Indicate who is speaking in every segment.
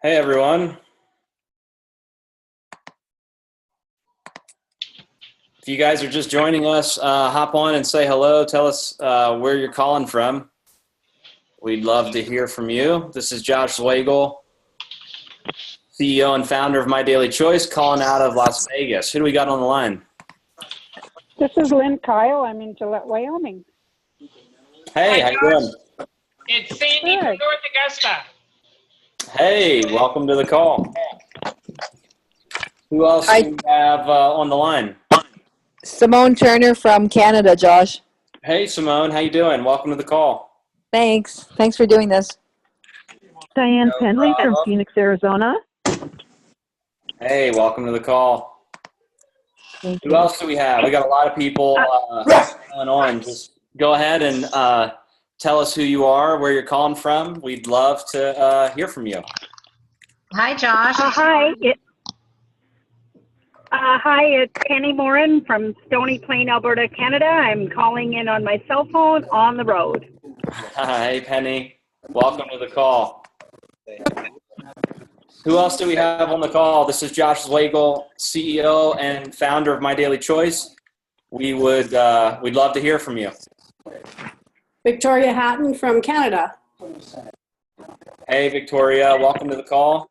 Speaker 1: Hey everyone. If you guys are just joining us, hop on and say hello. Tell us where you're calling from. We'd love to hear from you. This is Josh Zwagel, CEO and founder of My Daily Choice, calling out of Las Vegas. Who do we got on the line?
Speaker 2: This is Lynn Kyle. I'm in Gillette, Wyoming.
Speaker 1: Hey, how you doing?
Speaker 3: It's Sandy from North Augusta.
Speaker 1: Hey, welcome to the call. Who else do we have on the line?
Speaker 4: Simone Turner from Canada, Josh.
Speaker 1: Hey, Simone, how you doing? Welcome to the call.
Speaker 4: Thanks. Thanks for doing this.
Speaker 2: Diane
Speaker 1: No
Speaker 2: Penley
Speaker 1: problem.
Speaker 2: from Phoenix, Arizona.
Speaker 1: Hey, welcome to the call.
Speaker 4: Thank
Speaker 1: Who
Speaker 4: you.
Speaker 1: else do we have? We got a lot of people going on. Just go ahead and tell us who you are, where you're calling from. We'd love to hear from you.
Speaker 5: Hi, Josh.
Speaker 2: Hi, it's Penny Morin from Stony Plain, Alberta, Canada. I'm calling in on my cell phone on the road.
Speaker 1: Hey, Penny. Welcome to the call. Who else do we have on the call? This is Josh Zwagel, CEO and founder of My Daily Choice. We'd love to hear from you.
Speaker 6: Victoria Hatton from Canada.
Speaker 1: Hey, Victoria. Welcome to the call.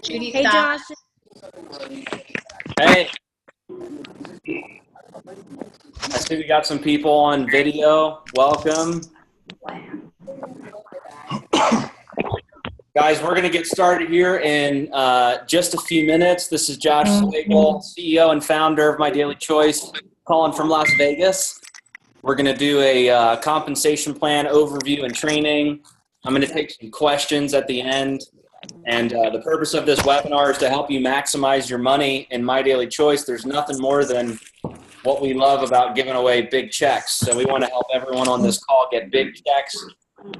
Speaker 5: Judy
Speaker 6: Hey,
Speaker 5: Stock.
Speaker 6: Josh.
Speaker 1: Hey. I see we got some people on video. Welcome. Guys, we're going to get started here in just a few minutes. This is Josh Zwagel, CEO and founder of My Daily Choice, calling from Las Vegas. We're going to do a compensation plan overview and training. I'm going to take some questions at the end. And the purpose of this webinar is to help you maximize your money in My Daily Choice. There's nothing more than what we love about giving away big checks. So we want to help everyone on this call get big checks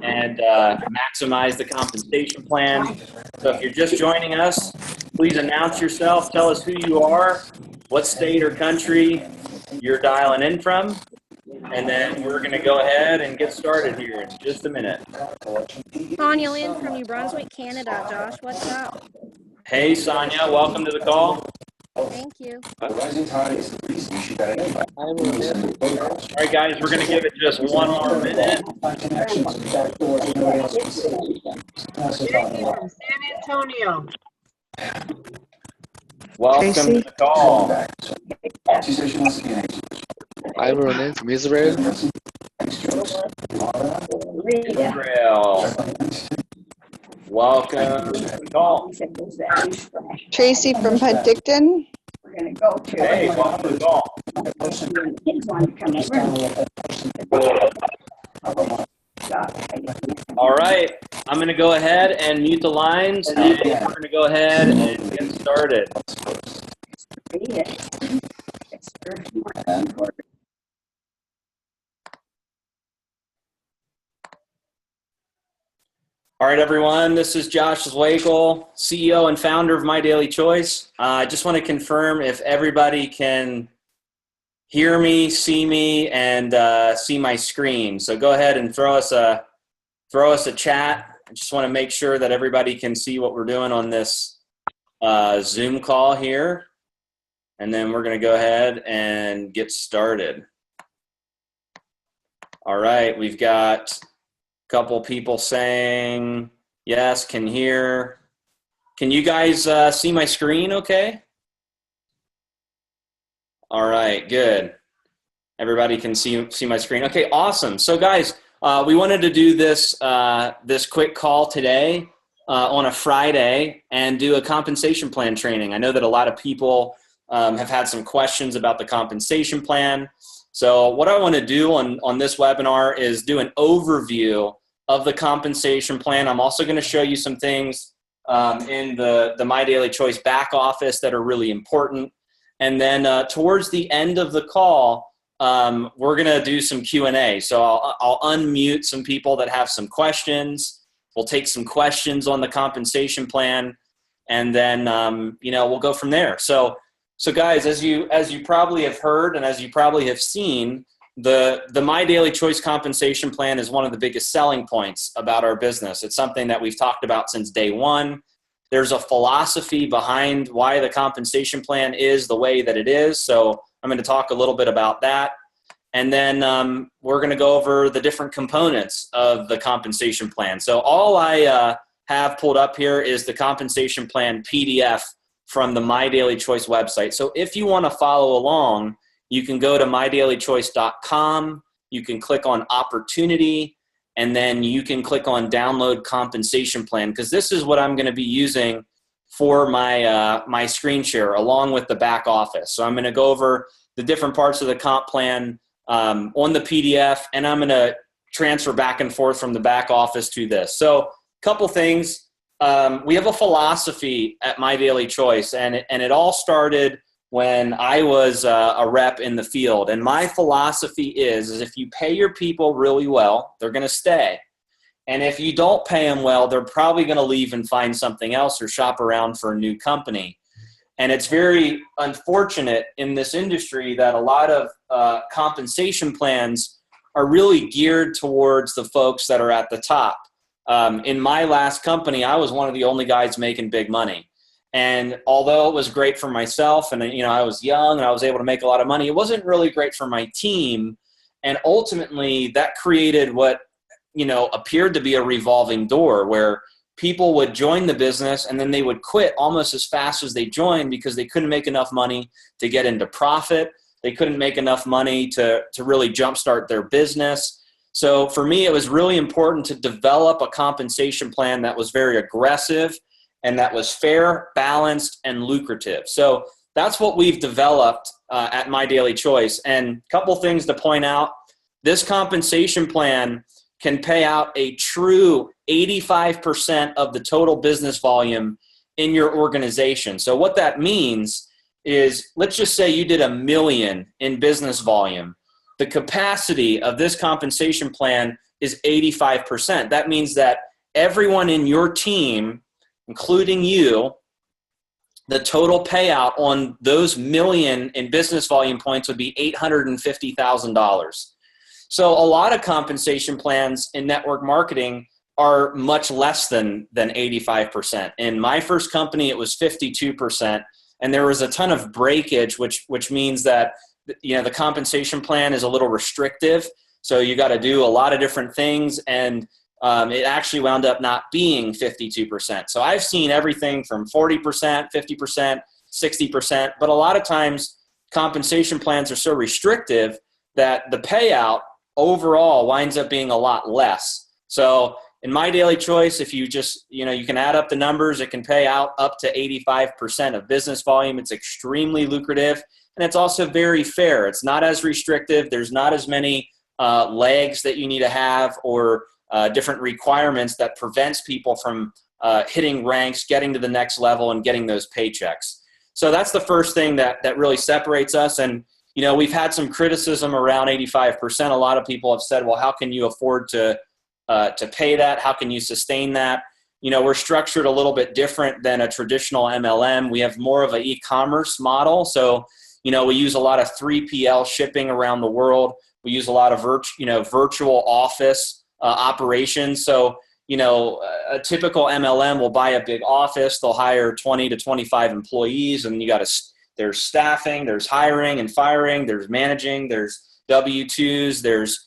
Speaker 1: and maximize the compensation plan. So if you're just joining us, please announce yourself. Tell us who you are, what state or country you're dialing in from. And then we're going to go ahead and get started here in just a minute.
Speaker 7: Sonia Lynn from New Brunswick, Canada. Josh, what's up?
Speaker 1: Hey, Sonia, welcome to the call.
Speaker 7: Thank you.
Speaker 1: All right, guys, we're going to give it just one more minute.
Speaker 3: Sandy from San Antonio.
Speaker 1: Welcome
Speaker 4: Tracy?
Speaker 1: to the call.
Speaker 8: I'm Ronan from Israel.
Speaker 1: Israel. Welcome to the call.
Speaker 4: Tracy from Penticton.
Speaker 1: Hey, welcome to the call. All right, I'm going to go ahead and mute the lines, and we're going to go ahead and get started. All right, everyone, this is Josh Zwagel, CEO and founder of My Daily Choice. I just want to confirm if everybody can hear me, see me, and see my screen. So go ahead and throw us a chat. I just want to make sure that everybody can see what we're doing on this Zoom call here. And then we're going to go ahead and get started. All right, we've got couple people saying yes, can hear. Can you guys see my screen okay? All right, good. Everybody can see my screen. Okay, awesome. So guys, we wanted to do this this quick call today on a Friday and do a compensation plan training. I know that a lot of people have had some questions about the compensation plan. So what I want to do on this webinar is do an overview of the compensation plan. I'm also going to show you some things in the My Daily Choice back office that are really important. And then towards the end of the call, we're going to do some Q&A. So I'll unmute some people that have some questions. We'll take some questions on the compensation plan, and then we'll go from there. So guys, as you probably have heard and as you probably have seen, the My Daily Choice compensation plan is one of the biggest selling points about our business. It's something that we've talked about since day one. There's a philosophy behind why the compensation plan is the way that it is. So I'm going to talk a little bit about that. And then we're going to go over the different components of the compensation plan. So all I have pulled up here is the compensation plan PDF from the My Daily Choice website. So if you want to follow along, you can go to mydailychoice.com. You can click on opportunity, and then you can click on download compensation plan, because this is what I'm going to be using for my my screen share along with the back office. So I'm going to go over the different parts of the comp plan on the PDF, and I'm going to transfer back and forth from the back office to this. So a couple things. We have a philosophy at My Daily Choice, and it all started when I was a rep in the field. And my philosophy is if you pay your people really well, they're going to stay. And if you don't pay them well, they're probably going to leave and find something else or shop around for a new company. And it's very unfortunate in this industry that a lot of compensation plans are really geared towards the folks that are at the top. In my last company, I was one of the only guys making big money. And although it was great for myself and, I was young and I was able to make a lot of money, it wasn't really great for my team. And ultimately that created what, appeared to be a revolving door where people would join the business and then they would quit almost as fast as they joined because they couldn't make enough money to get into profit. They couldn't make enough money to really jumpstart their business. So for me, it was really important to develop a compensation plan that was very aggressive and that was fair, balanced, and lucrative. So that's what we've developed at My Daily Choice. And a couple things to point out. This compensation plan can pay out a true 85% of the total business volume in your organization. So what that means is, let's just say you did $1 million in business volume. The capacity of this compensation plan is 85%. That means that everyone in your team, including you, the total payout on those $1 million in business volume points would be $850,000. So a lot of compensation plans in network marketing are much less than 85%. In my first company, it was 52%, and there was a ton of breakage, which means that the compensation plan is a little restrictive. So you got to do a lot of different things, and it actually wound up not being 52%. So I've seen everything from 40%, 50%, 60%, but a lot of times compensation plans are so restrictive that the payout overall winds up being a lot less. So in My Daily Choice, if you just, you can add up the numbers, it can pay out up to 85% of business volume. It's extremely lucrative, and it's also very fair. It's not as restrictive. There's not as many legs that you need to have or different requirements that prevents people from hitting ranks, getting to the next level, and getting those paychecks. So that's the first thing that really separates us. And we've had some criticism around 85%. A lot of people have said, well, how can you afford to pay that? How can you sustain that? We're structured a little bit different than a traditional MLM. We have more of an e-commerce model. So, we use a lot of 3PL shipping around the world. We use a lot of virtual office operations. So, a typical MLM will buy a big office. They'll hire 20 to 25 employees, and there's staffing, there's hiring and firing, there's managing, there's W-2s, there's,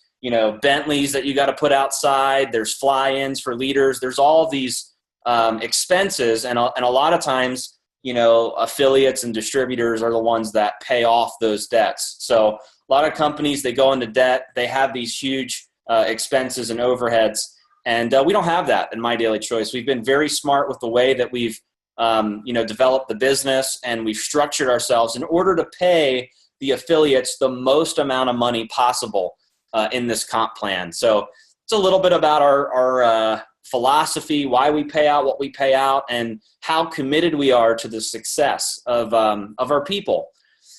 Speaker 1: Bentleys that you got to put outside, there's fly-ins for leaders, there's all these expenses. And a lot of times, affiliates and distributors are the ones that pay off those debts. So a lot of companies, they go into debt, they have these huge expenses and overheads. And we don't have that in My Daily Choice. We've been very smart with the way that we've developed the business, and we've structured ourselves in order to pay the affiliates the most amount of money possible in this comp plan. So it's a little bit about our philosophy, why we pay out what we pay out, and how committed we are to the success of our people.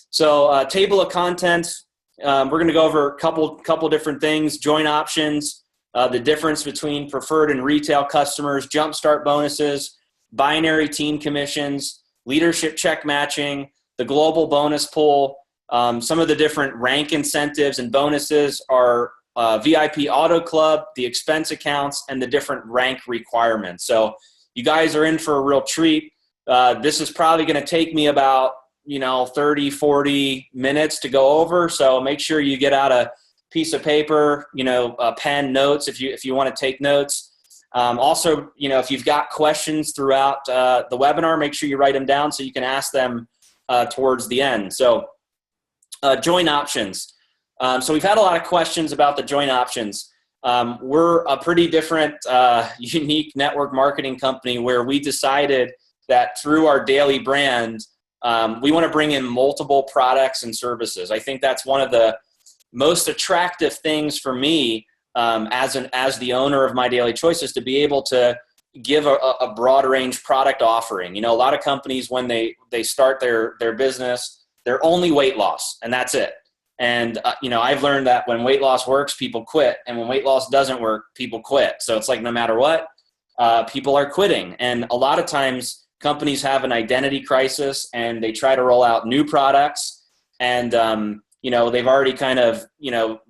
Speaker 1: So table of contents, we're going to go over a couple different things: joint options, the difference between preferred and retail customers, jumpstart bonuses, binary team commissions, leadership check matching, the global bonus pool, Some of the different rank incentives and bonuses are VIP Auto Club, the expense accounts, and the different rank requirements. So you guys are in for a real treat. This is probably going to take me about 30, 40 minutes to go over. So make sure you get out a piece of paper, a pen, notes if you want to take notes. Also, if you've got questions throughout the webinar, make sure you write them down so you can ask them towards the end. So join options. So we've had a lot of questions about the joint options. We're a pretty different, unique network marketing company where we decided that through our daily brand, we want to bring in multiple products and services. I think that's one of the most attractive things for me as the owner of My Daily Choices, to be able to give a broad range product offering. A lot of companies, when they start their business, they're only weight loss, and that's it. And, I've learned that when weight loss works, people quit. And when weight loss doesn't work, people quit. So it's like no matter what, people are quitting. And a lot of times companies have an identity crisis and they try to roll out new products. And, they've already kind of,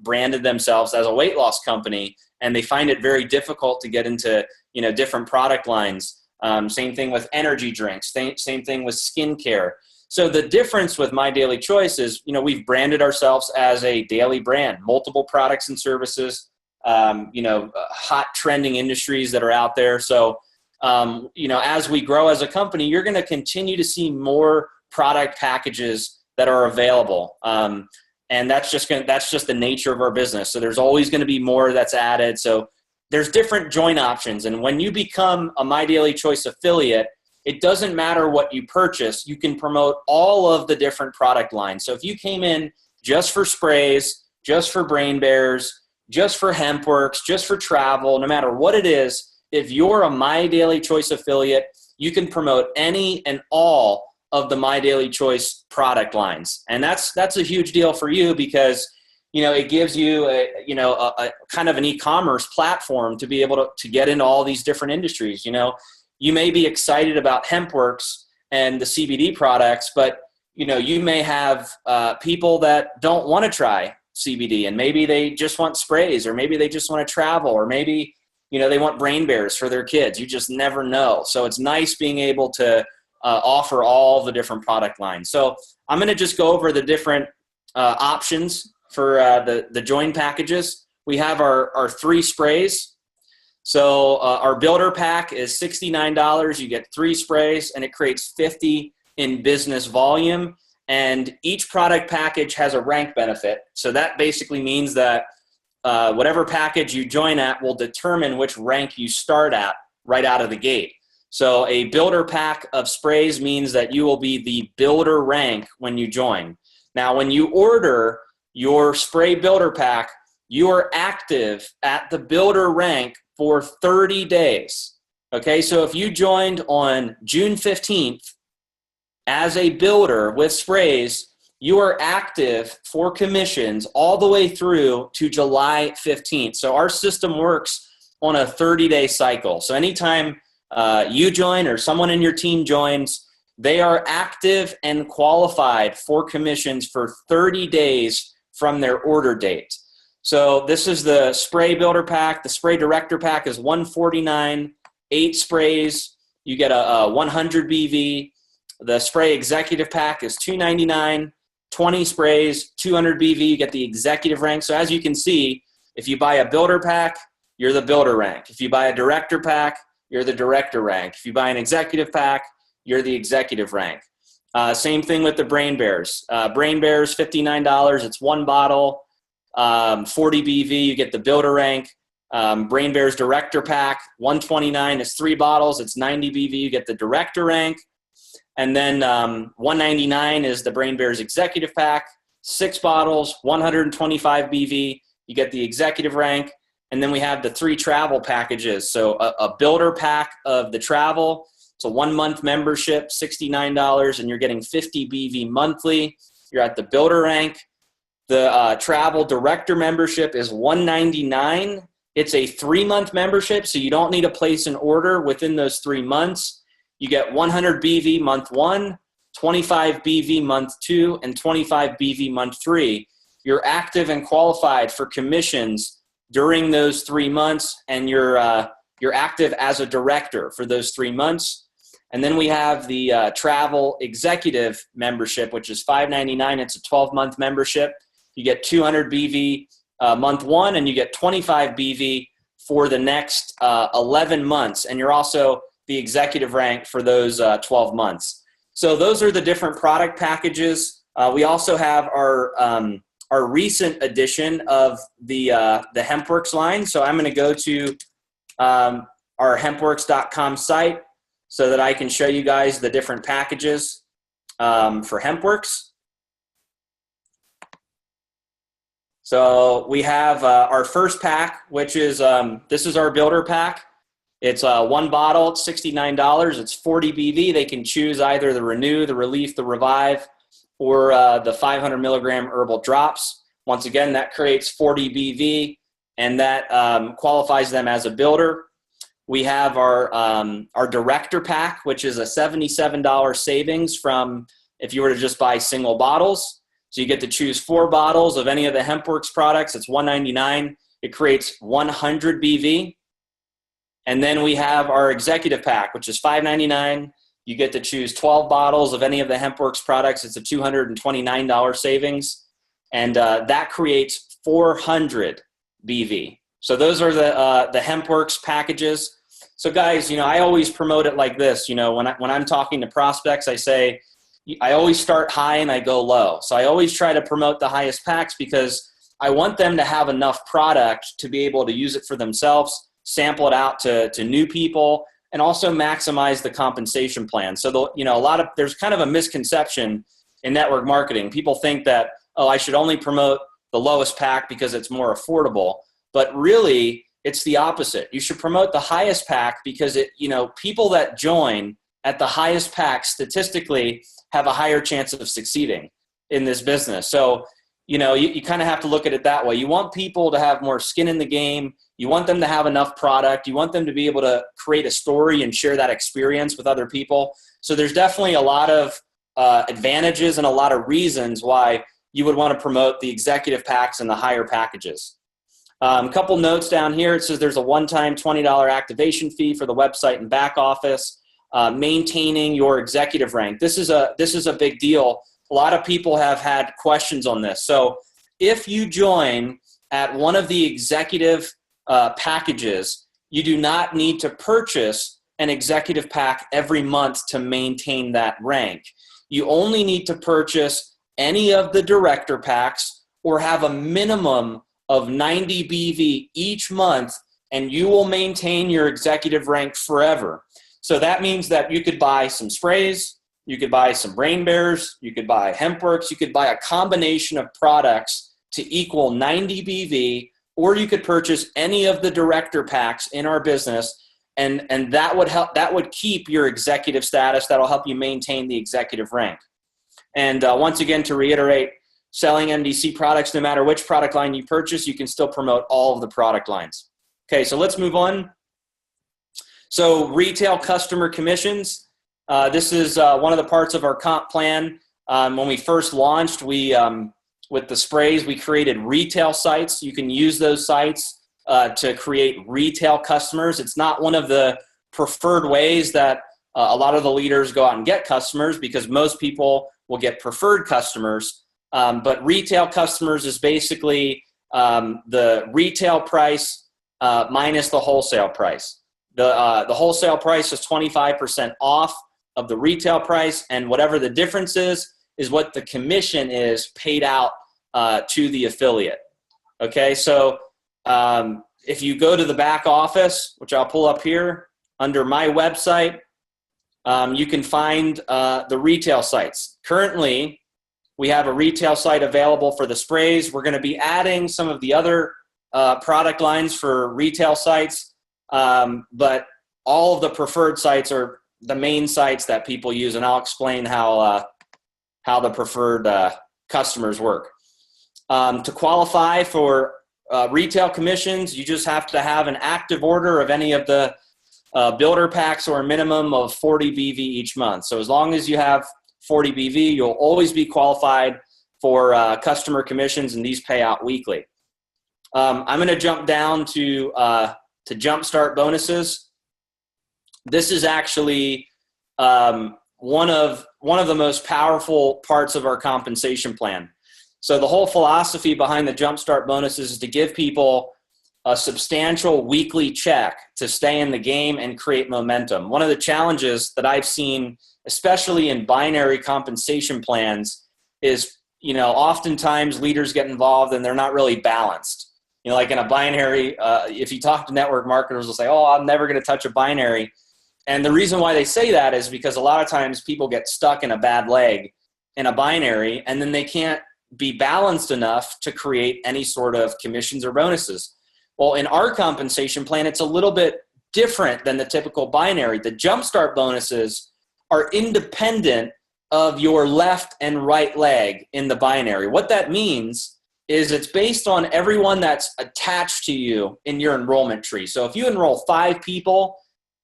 Speaker 1: branded themselves as a weight loss company. And they find it very difficult to get into, different product lines. Same thing with energy drinks. Same thing with skincare. So the difference with My Daily Choice is, we've branded ourselves as a daily brand, multiple products and services, hot trending industries that are out there. So, as we grow as a company, you're going to continue to see more product packages that are available. And that's just the nature of our business. So there's always going to be more that's added. So there's different joint options. And when you become a My Daily Choice affiliate, it doesn't matter what you purchase. You can promote all of the different product lines. So if you came in just for sprays, just for Brain Bears, just for Hempworx, just for travel, no matter what it is, if you're a My Daily Choice affiliate, you can promote any and all of the My Daily Choice product lines. And that's a huge deal for you because, it gives you a kind of an e-commerce platform to be able to get into all these different industries. You may be excited about Hempworx and the CBD products, but you may have people that don't want to try CBD, and maybe they just want sprays, or maybe they just want to travel, or maybe they want Brain Bears for their kids. You just never know. So it's nice being able to offer all the different product lines. So I'm going to just go over the different options for the join packages. We have our 3 sprays. So our builder pack is $69. You get 3 sprays, and it creates 50 in business volume. And each product package has a rank benefit. So that basically means that whatever package you join at will determine which rank you start at right out of the gate. So a builder pack of sprays means that you will be the builder rank when you join. Now, when you order your spray builder pack, you are active at the builder rank for 30 days. Okay, so if you joined on June 15th as a builder with sprays, you are active for commissions all the way through to July 15th. So our system works on a 30-day cycle. So anytime you join or someone in your team joins, they are active and qualified for commissions for 30 days from their order date. So this is the spray builder pack. The spray director pack is $149, 8 sprays. You get a 100 BV. The spray executive pack is $299, 20 sprays, 200 BV. You get the executive rank. So as you can see, if you buy a builder pack, you're the builder rank. If you buy a director pack, you're the director rank. If you buy an executive pack, you're the executive rank. Same thing with the Brain Bears. Brain Bears, $59. It's 1 bottle. 40 BV, you get the builder rank. Brain Bears Director Pack, $129 is 3 bottles. It's 90 BV, you get the director rank. And then $199 is the Brain Bears Executive Pack, 6 bottles, 125 BV, you get the executive rank. And then we have the 3 travel packages. So a builder pack of the travel. It's a 1-month membership, $69, and you're getting 50 BV monthly. You're at the builder rank. The travel director membership is $199. It's a 3-month membership, so you don't need to place an order within those 3 months. You get 100 BV month 1, 25 BV month 2, and 25 BV month 3. You're active and qualified for commissions during those 3 months, and you're active as a director for those 3 months. And then we have the travel executive membership, which is $5.99. It's a 12-month membership. You get 200 BV month 1, and you get 25 BV for the next 11 months. And you're also the executive rank for those 12 months. So those are the different product packages. We also have our recent edition of the Hempworx line. So I'm going to go to our hempworx.com site so that I can show you guys the different packages for Hempworx. So we have our first pack, which is, this is our builder pack. It's one bottle, it's $69. It's 40 BV. They can choose either the Renew, the Relief, the Revive, or the 500 milligram herbal drops. Once again, that creates 40 BV, and that qualifies them as a builder. We have our director pack, which is a $77 savings from if you were to just buy single bottles. So you get to choose 4 bottles of any of the Hempworx products. It's $199. It creates 100 BV. And then we have our executive pack, which is $5.99. You get to choose 12 bottles of any of the Hempworx products. It's a $229 savings. And that creates 400 BV. So those are the Hempworx packages. So guys, I always promote it like this. When I'm talking to prospects, I say, I always start high and I go low. So I always try to promote the highest packs because I want them to have enough product to be able to use it for themselves, sample it out to new people, and also maximize the compensation plan. So there's kind of a misconception in network marketing. People think that, I should only promote the lowest pack because it's more affordable. But really, it's the opposite. You should promote the highest pack because people that join at the highest pack statistically have a higher chance of succeeding in this business. So, you kind of have to look at it that way. You want people to have more skin in the game. You want them to have enough product. You want them to be able to create a story and share that experience with other people. So there's definitely a lot of advantages and a lot of reasons why you would want to promote the executive packs and the higher packages. A couple notes down here. It says there's a one-time $20 activation fee for the website and back office. Maintaining your executive rank. This is a big deal. A lot of people have had questions on this. So if you join at one of the executive packages, you do not need to purchase an executive pack every month to maintain that rank. You only need to purchase any of the director packs or have a minimum of 90 BV each month, and you will maintain your executive rank forever. So that means that you could buy some sprays, you could buy some brain bears, you could buy Hempworx, you could buy a combination of products to equal 90 BV, or you could purchase any of the director packs in our business, and that would help. That would keep your executive status. That'll help you maintain the executive rank. And once again, to reiterate, selling MDC products, no matter which product line you purchase, you can still promote all of the product lines. Okay, so let's move on. So retail customer commissions. This is one of the parts of our comp plan. When we first launched, with the sprays, we created retail sites. You can use those sites to create retail customers. It's not one of the preferred ways that a lot of the leaders go out and get customers, because most people will get preferred customers. But retail customers is basically the retail price minus the wholesale price. The wholesale price is 25% off of the retail price, and whatever the difference is what the commission is paid out to the affiliate. Okay, so if you go to the back office, which I'll pull up here, under my website, you can find the retail sites. Currently, we have a retail site available for the sprays. We're going to be adding some of the other product lines for retail sites, but all of the preferred sites are the main sites that people use, and I'll explain how the preferred customers work. To qualify for retail commissions, you just have to have an active order of any of the builder packs or a minimum of 40 BV each month. So as long as you have 40 BV, you'll always be qualified for customer commissions, and these pay out weekly. I'm going to jump down to jumpstart bonuses. This is actually one of the most powerful parts of our compensation plan. So the whole philosophy behind the jumpstart bonuses is to give people a substantial weekly check to stay in the game and create momentum. One of the challenges that I've seen, especially in binary compensation plans, is, oftentimes leaders get involved and they're not really balanced. Like in a binary, if you talk to network marketers, they'll say, oh, I'm never going to touch a binary. And the reason why they say that is because a lot of times people get stuck in a bad leg in a binary, and then they can't be balanced enough to create any sort of commissions or bonuses. Well, in our compensation plan, it's a little bit different than the typical binary. The jumpstart bonuses are independent of your left and right leg in the binary. What that means is it's based on everyone that's attached to you in your enrollment tree. So if you enroll 5 people,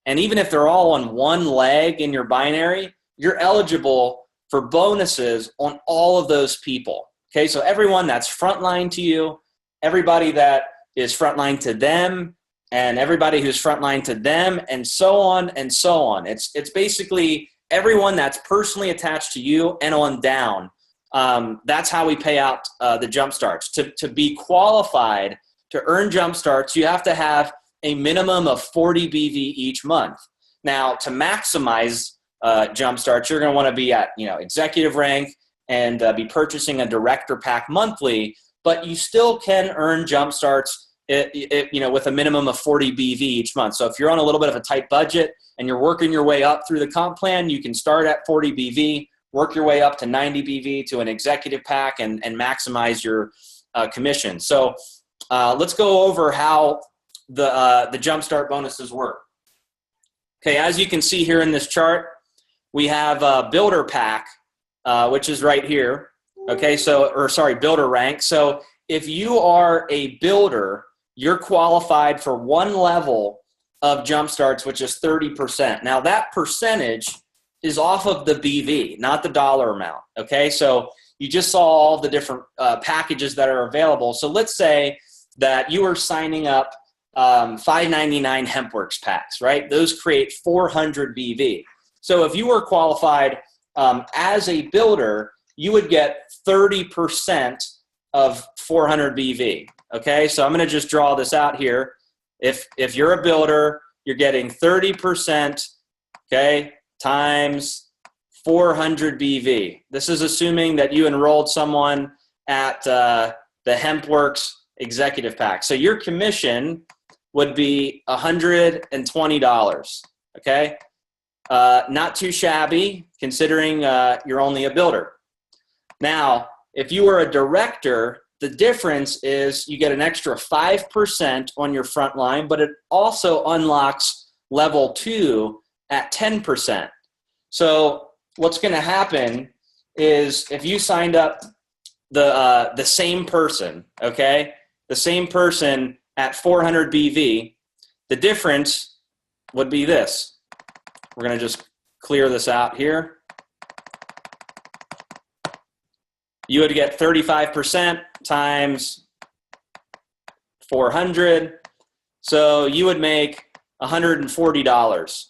Speaker 1: and even if they're all on one leg in your binary, you're eligible for bonuses on all of those people. Okay, so everyone that's frontline to you, everybody that is frontline to them, and everybody who's frontline to them, and so on and so on. It's basically everyone that's personally attached to you and on down. That's how we pay out the jump starts. To be qualified to earn jump starts, you have to have a minimum of 40 BV each month. Now, to maximize jump starts, you're going to want to be at executive rank and be purchasing a director pack monthly, but you still can earn jump starts with a minimum of 40 BV each month. So if you're on a little bit of a tight budget and you're working your way up through the comp plan, you can start at 40 BV, work your way up to 90 BV to an executive pack, and maximize your commission. So let's go over how the jumpstart bonuses work. Okay, as you can see here in this chart, we have a builder pack, which is right here. Okay, builder rank. So if you are a builder, you're qualified for one level of jump starts, which is 30%. Now that percentage is off of the BV, not the dollar amount. Okay, so you just saw all the different packages that are available. So let's say that you are signing up $5.99 Hempworx packs, right? Those create 400 BV. So if you were qualified as a builder, you would get 30% of 400 BV. Okay, so I'm going to just draw this out here. If you're a builder, you're getting 30%, okay, times 400 BV. This is assuming that you enrolled someone at the Hempworx executive pack. So your commission would be $120, okay? Not too shabby considering you're only a builder. Now, if you were a director, the difference is you get an extra 5% on your front line, but it also unlocks level 2 at 10%. So what's going to happen is if you signed up the same person, okay, the same person at 400 BV, the difference would be this. We're going to just clear this out here. You would get 35% times 400. So you would make $140.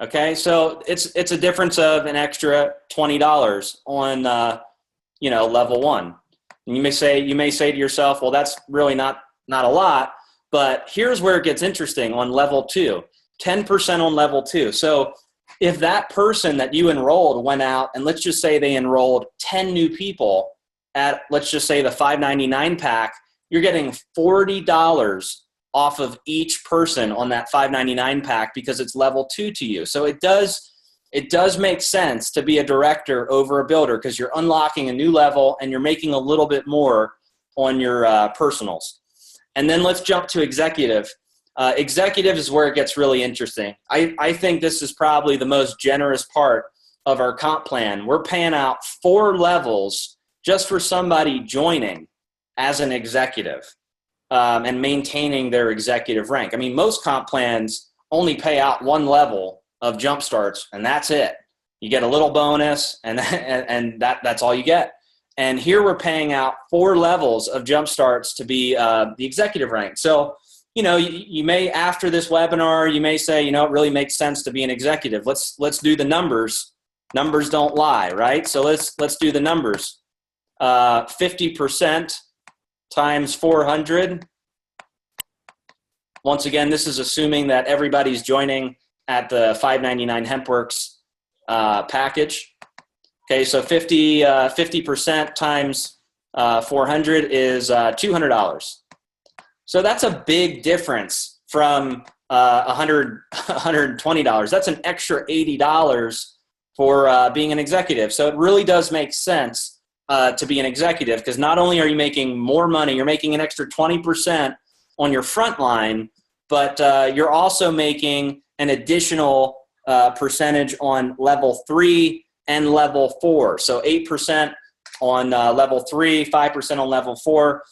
Speaker 1: Okay, so it's a difference of an extra $20 on level 1. And you may say to yourself, well, that's really not a lot. But here's where it gets interesting on level 2, 10% on level 2. So if that person that you enrolled went out and let's just say they enrolled 10 new people at, let's just say the $5.99 pack, you're getting $40 off of each person on that $5.99 pack because it's level 2 to you. So it does make sense to be a director over a builder because you're unlocking a new level and you're making a little bit more on your personals. And then let's jump to executive. Executive is where it gets really interesting. I think this is probably the most generous part of our comp plan. We're paying out 4 levels just for somebody joining as an executive and maintaining their executive rank. I mean, most comp plans only pay out 1 level of jump starts, and that's it. You get a little bonus, and that's all you get. And here we're paying out 4 levels of jump starts to be the executive rank. So, you may, after this webinar, you may say, it really makes sense to be an executive. Let's do the numbers. Numbers don't lie, right? So let's do the numbers. 50% times 400. Once again, this is assuming that everybody's joining at the $5.99 Hempworx package. Okay, so 50% times 400 is $200. So that's a big difference from $120. That's an extra $80 for being an executive. So it really does make sense to be an executive, because not only are you making more money, you're making an extra 20% on your front line, but you're also making an additional percentage on level 3 and level 4. So 8% on level 3, 5% on level 4.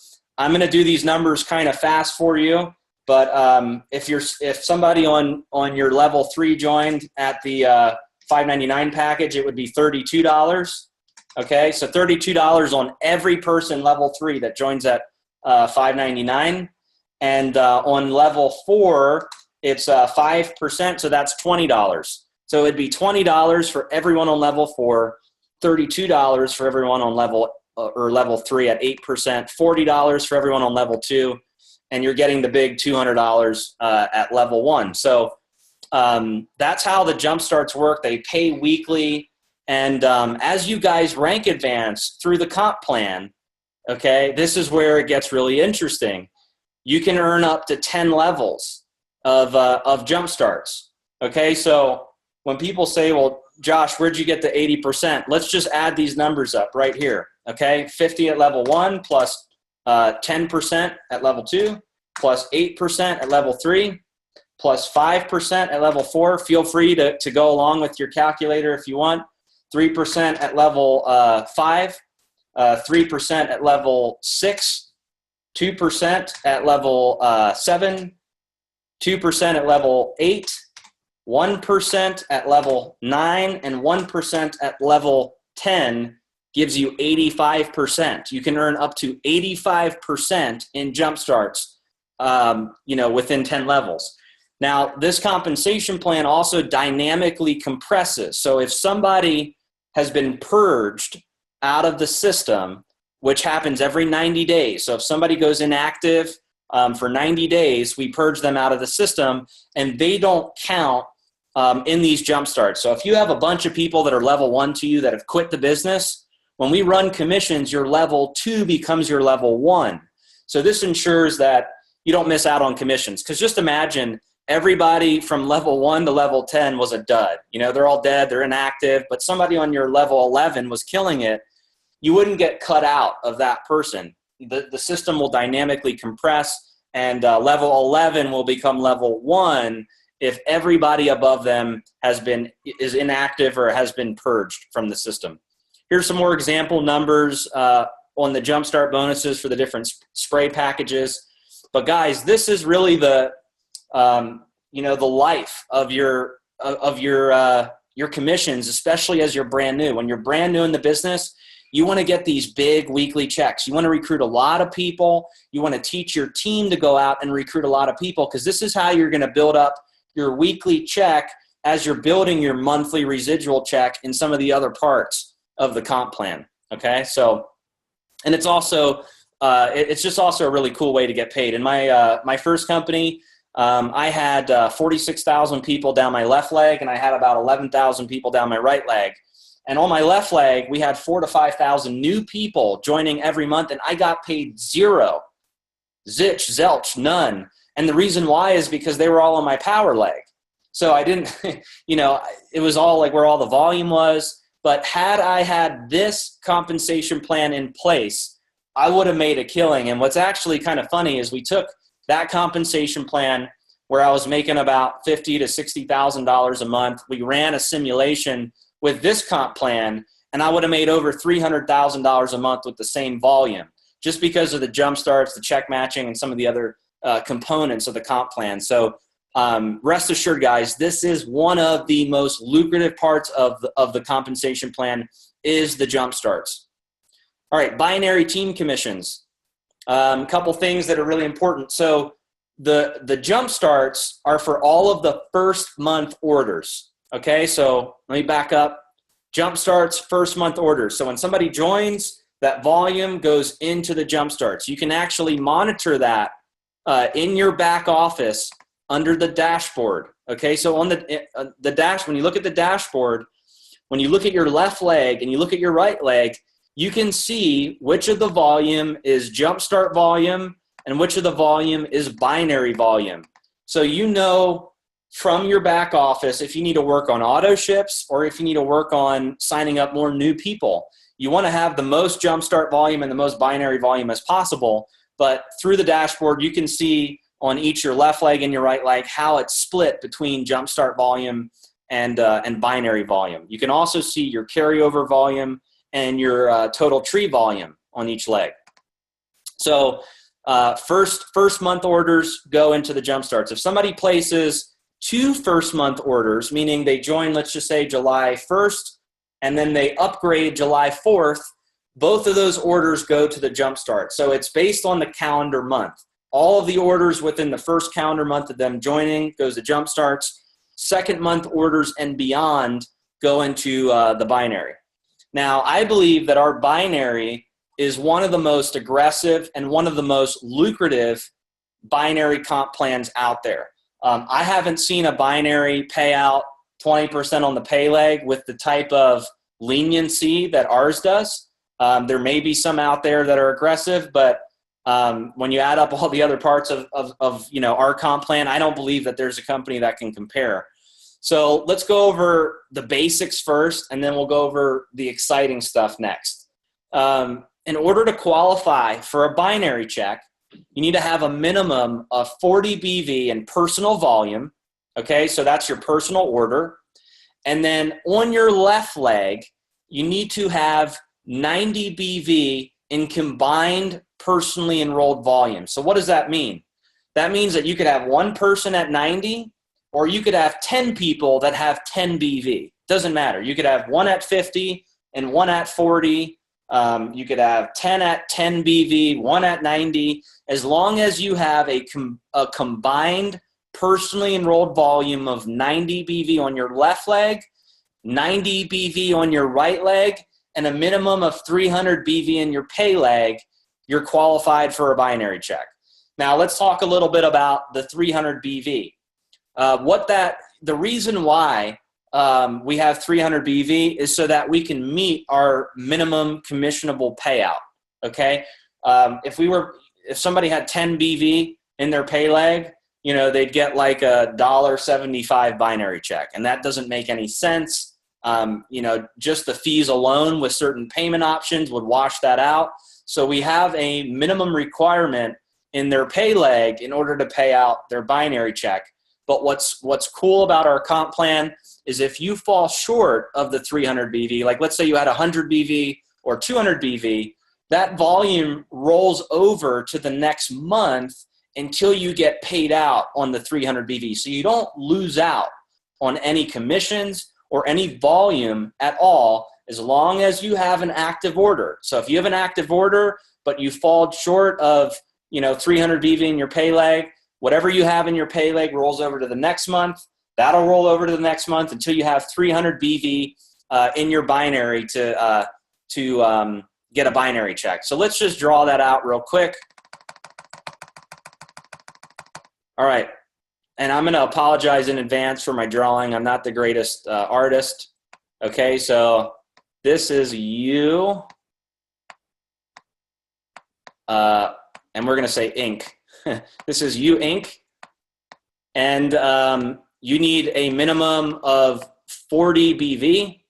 Speaker 1: I'm going to do these numbers kind of fast for you, but if somebody on your level 3 joined at the $5.99 package, it would be $32. Okay, so $32 on every person level 3 that joins at $5.99, and on level 4, it's 5%, so that's $20. So it'd be $20 for everyone on level 4, $32 for everyone on level 3 at 8%, $40 for everyone on level 2, and you're getting the big $200 at level 1. So that's how the jump starts work. They pay weekly, and as you guys rank advance through the comp plan, okay, this is where it gets really interesting. You can earn up to 10 levels of jump starts. Okay, so when people say, well, Josh, where'd you get the 80%? Let's just add these numbers up right here. Okay, 50 at level 1 plus 10% at level 2 plus 8% at level 3 plus 5% at level 4. Feel free to go along with your calculator if you want. 3% at level 5, 3% at level 6, 2% at level 7, 2% at level 8, 1% at level 9, and 1% at level 10 gives you 85%. You can earn up to 85% in jump starts, within 10 levels. Now, this compensation plan also dynamically compresses. So if somebody has been purged out of the system, which happens every 90 days. So if somebody goes inactive for 90 days, we purge them out of the system, and they don't count in these jump starts. So if you have a bunch of people that are level 1 to you that have quit the business, when we run commissions, your level 2 becomes your level 1. So this ensures that you don't miss out on commissions. Because just imagine everybody from level 1 to level 10 was a dud. They're all dead, they're inactive, but somebody on your level 11 was killing it. You wouldn't get cut out of that person. The system will dynamically compress, and level 11 will become level 1 if everybody above them is inactive or has been purged from the system. Here's some more example numbers on the Jumpstart bonuses for the different spray packages. But guys, this is really the life of your commissions, especially as you're brand new. When you're brand new in the business, you want to get these big weekly checks. You want to recruit a lot of people. You want to teach your team to go out and recruit a lot of people, because this is how you're going to build up your weekly check as you're building your monthly residual check in some of the other parts of the comp plan. Okay, so, and it's also it's just also a really cool way to get paid. In my first company, I had 46,000 people down my left leg, and I had about 11,000 people down my right leg. And on my left leg, we had 4,000 to 5,000 new people joining every month, and I got paid zero. Zilch, zelch, none. And the reason why is because they were all on my power leg. So I didn't, it was all like where all the volume was. But had I had this compensation plan in place, I would have made a killing. And what's actually kind of funny is we took that compensation plan where I was making about $50,000 to $60,000 a month. We ran a simulation with this comp plan, and I would have made over $300,000 a month with the same volume, just because of the jump starts, the check matching, and some of the other components of the comp plan. So rest assured, guys, this is one of the most lucrative parts of the compensation plan is the jump starts. All right, binary team commissions. A couple things that are really important. So the jump starts are for all of the first month orders. Okay, so let me back up. Jump starts, first month orders. So when somebody joins, that volume goes into the jump starts. You can actually monitor that in your back office under the dashboard. Okay, so on the dash, when you look at the dashboard, when you look at your left leg and you look at your right leg, you can see which of the volume is jumpstart volume and which of the volume is binary volume. So you know from your back office if you need to work on auto ships or if you need to work on signing up more new people. You want to have the most jumpstart volume and the most binary volume as possible, but through the dashboard you can see on each your left leg and your right leg how it's split between jumpstart volume and binary volume. You can also see your carryover volume and your total tree volume on each leg. So first month orders go into the jump starts. If somebody places 2 first month orders, meaning they join, let's just say July 1st, and then they upgrade July 4th, both of those orders go to the jump start. So it's based on the calendar month. All of the orders within the first calendar month of them joining goes to jump starts. Second month orders and beyond go into the binary. Now, I believe that our binary is one of the most aggressive and one of the most lucrative binary comp plans out there. I haven't seen a binary pay out 20% on the pay leg with the type of leniency that ours does. There may be some out there that are aggressive, but when you add up all the other parts of our comp plan, I don't believe that there's a company that can compare. So let's go over the basics first, and then we'll go over the exciting stuff next. In order to qualify for a binary check, you need to have a minimum of 40 BV in personal volume. Okay, so that's your personal order. And then on your left leg, you need to have 90 BV in combined personally enrolled volume. So what does that mean? That means that you could have one person at 90, or you could have 10 people that have 10 BV. Doesn't matter. You could have one at 50 and one at 40. You could have 10 at 10 BV, one at 90. As long as you have a combined personally enrolled volume of 90 BV on your left leg, 90 BV on your right leg, and a minimum of 300 BV in your pay leg, you're qualified for a binary check. Now let's talk a little bit about the 300 BV. The reason why we have 300 BV is so that we can meet our minimum commissionable payout. Okay, if somebody had 10 BV in their pay leg, they'd get like a $1.75 binary check, and that doesn't make any sense. Just the fees alone with certain payment options would wash that out. So we have a minimum requirement in their pay leg in order to pay out their binary check. But what's cool about our comp plan is if you fall short of the 300 BV, like let's say you had 100 BV or 200 BV, that volume rolls over to the next month until you get paid out on the 300 BV. So you don't lose out on any commissions or any volume at all as long as you have an active order. So if you have an active order, but you fall short of 300 BV in your pay leg, whatever you have in your pay leg rolls over to the next month. That'll roll over to the next month until you have 300 BV in your binary to get a binary check. So let's just draw that out real quick. All right. And I'm going to apologize in advance for my drawing. I'm not the greatest artist. Okay, so this is you. And we're going to say ink. This is you ink. And you need a minimum of 40 BV.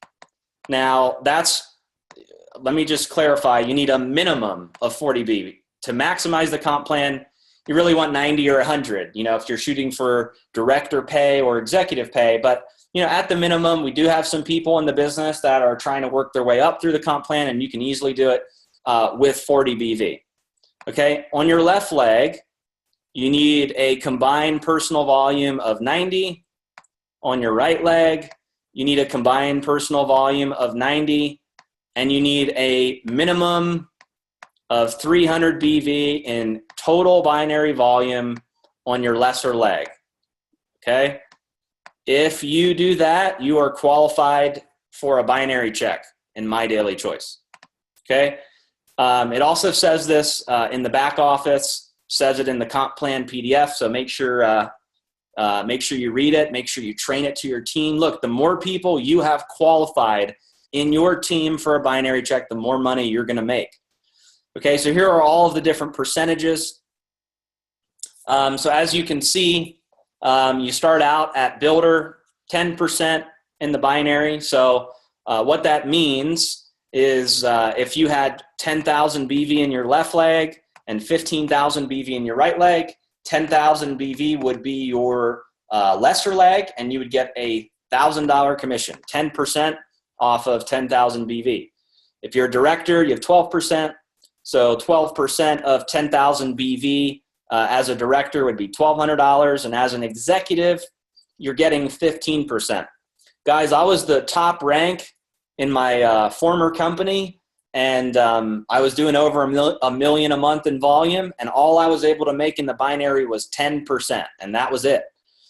Speaker 1: Now, let me just clarify. You need a minimum of 40 BV. To maximize the comp plan, you really want 90 or 100, if you're shooting for director pay or executive pay. But, at the minimum, we do have some people in the business that are trying to work their way up through the comp plan, and you can easily do it with 40 BV. Okay, on your left leg, You need a combined personal volume of 90 on your right leg. You need a combined personal volume of 90, and you need a minimum of 300 BV in total binary volume on your lesser leg, okay? If you do that, you are qualified for a binary check in My Daily Choice, okay? It also says this in the back office, says it in the comp plan PDF, so make sure you read it, make sure you train it to your team. Look, the more people you have qualified in your team for a binary check, the more money you're gonna make. Okay, so here are all of the different percentages. So as you can see, you start out at builder, 10% in the binary. So what that means is if you had 10,000 BV in your left leg and 15,000 BV in your right leg, 10,000 BV would be your lesser leg, and you would get a $1,000 commission, 10% off of 10,000 BV. If you're a director, you have 12%. So 12% of 10,000 BV as a director would be $1,200, and as an executive, you're getting 15%. Guys, I was the top rank in my former company, and I was doing over a million a month in volume, and all I was able to make in the binary was 10%, and that was it.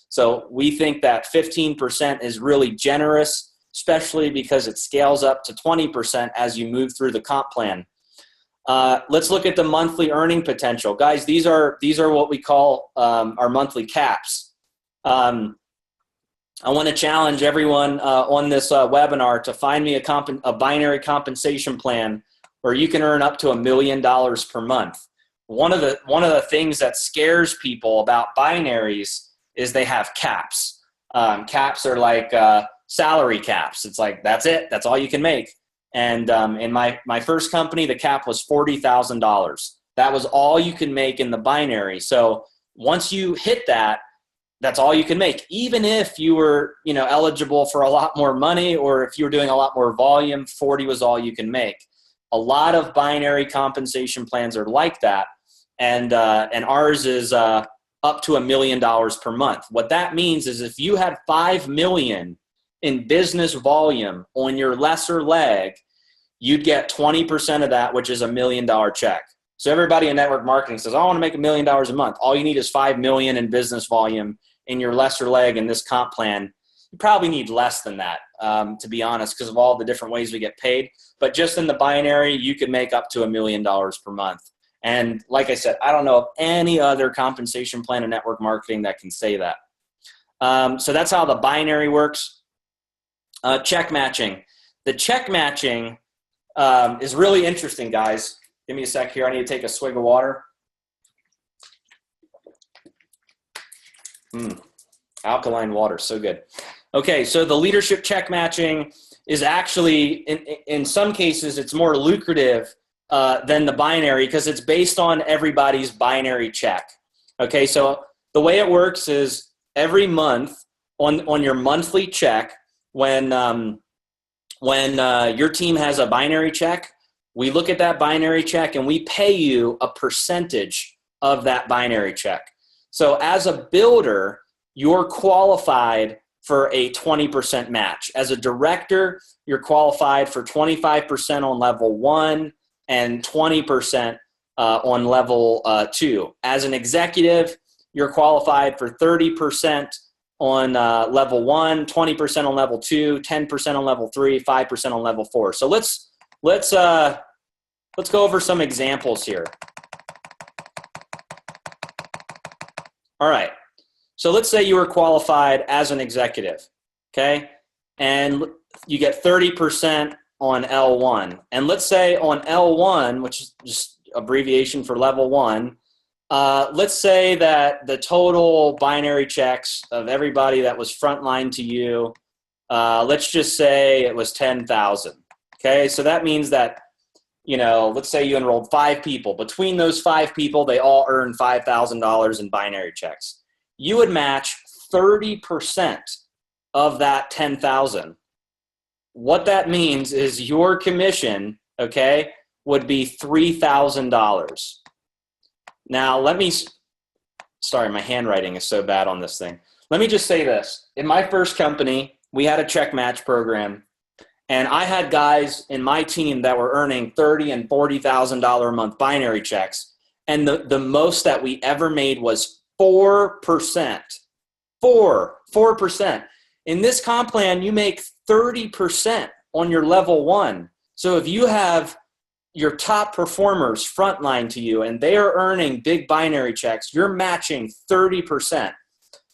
Speaker 1: So we think that 15% is really generous, especially because it scales up to 20% as you move through the comp plan. Let's look at the monthly earning potential. Guys, these are what we call our monthly caps. I want to challenge everyone on this webinar to find me a binary compensation plan where you can earn up to $1 million per month. One of the things that scares people about binaries is they have caps. Caps are like salary caps. It's like, that's it. That's all you can make. And in my first company, the cap was $40,000. That was all you can make in the binary. So once you hit that, that's all you can make. Even if you were, eligible for a lot more money, or if you were doing a lot more volume, 40 was all you can make. A lot of binary compensation plans are like that, and ours is up to $1 million per month. What that means is if you had 5 million in business volume on your lesser leg, you'd get 20% of that, which is $1 million check. So everybody in network marketing says, I want to make $1 million a month. All you need is 5 million in business volume in your lesser leg in this comp plan. You probably need less than that, to be honest, because of all the different ways we get paid. But just in the binary, you could make up to $1 million per month. And like I said, I don't know of any other compensation plan in network marketing that can say that. So that's how the binary works. Check matching. The check matching is really interesting, guys. Give me a sec here. I need to take a swig of water. Alkaline water, so good. Okay, so the leadership check matching is actually, in some cases, it's more lucrative than the binary because it's based on everybody's binary check. Okay, so the way it works is every month on your monthly check, when your team has a binary check, we look at that binary check and we pay you a percentage of that binary check. So as a builder, you're qualified for a 20% match. As a director, you're qualified for 25% on level 1 and 20% on level 2. As an executive, you're qualified for 30% on level 1, 20% on level 2, 10% on level 3, 5% on level 4. So let's go over some examples here. All right. So let's say you were qualified as an executive, okay? And you get 30% on L1. And let's say on L1, which is just abbreviation for level 1, let's say that the total binary checks of everybody that was frontline to you, let's just say it was 10,000. Okay, so that means that, let's say you enrolled 5 people. Between those 5 people, they all earn $5,000 in binary checks. You would match 30% of that 10,000. What that means is your commission, okay, would be $3,000. Now, let me Sorry, my handwriting is so bad on this thing. Let me just say this. In my first company, we had a check match program, and I had guys in my team that were earning $30,000 and $40,000 a month binary checks, and the most that we ever made was 4%. 4%. In this comp plan, you make 30% on your level 1. So if you have your top performers frontline to you and they are earning big binary checks, you're matching 30%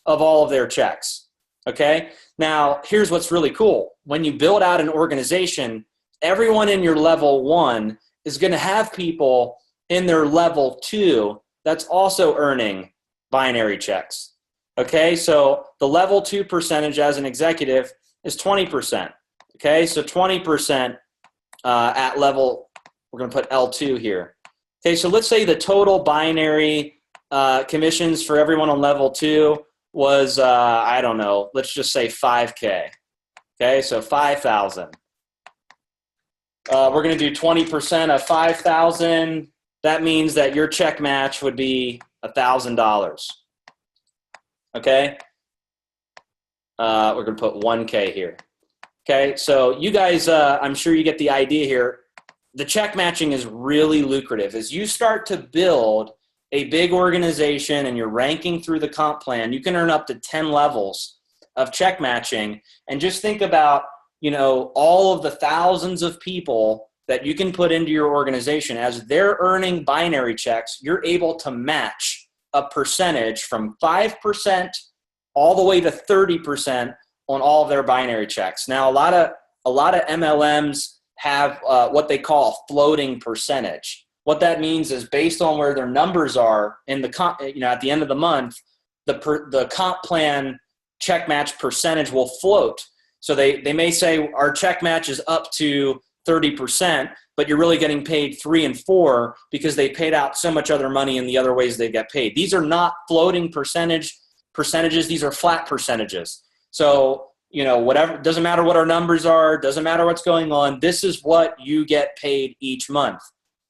Speaker 1: of all of their checks. Okay? Now, here's what's really cool. When you build out an organization, everyone in your level 1 is going to have people in their level 2 that's also earning binary checks. Okay? So the level 2 percentage as an executive is 20%. Okay? So 20% at level, we're going to put L2 here. Okay, so let's say the total binary commissions for everyone on level 2 was, I don't know, let's just say 5K. Okay, so 5,000. We're going to do 20% of 5,000. That means that your check match would be $1,000. Okay? We're going to put 1K here. Okay, so you guys, I'm sure you get the idea here. The check matching is really lucrative. As you start to build a big organization and you're ranking through the comp plan, you can earn up to 10 levels of check matching. And just think about, you know, all of the thousands of people that you can put into your organization. As they're earning binary checks, you're able to match a percentage from 5% all the way to 30% on all of their binary checks. Now, a lot of MLMs have what they call a floating percentage. What that means is based on where their numbers are in the at the end of the month, the comp plan check match percentage will float. So they may say our check match is up to 30%, but you're really getting paid 3 and 4 because they paid out so much other money in the other ways they get paid. These are not floating percentages. These are flat percentages. So, you know, whatever, doesn't matter what our numbers are, doesn't matter what's going on. This is what you get paid each month.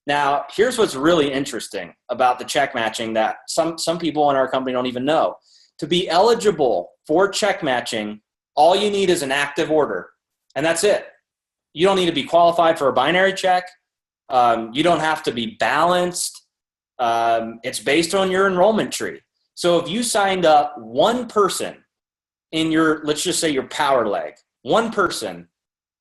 Speaker 1: Now, here's what's really interesting about the check matching that some people in our company don't even know. To be eligible for check matching, all you need is an active order, and that's it. You don't need to be qualified for a binary check. You don't have to be balanced. It's based on your enrollment tree. So if you signed up one person in your, let's just say your power leg, one person,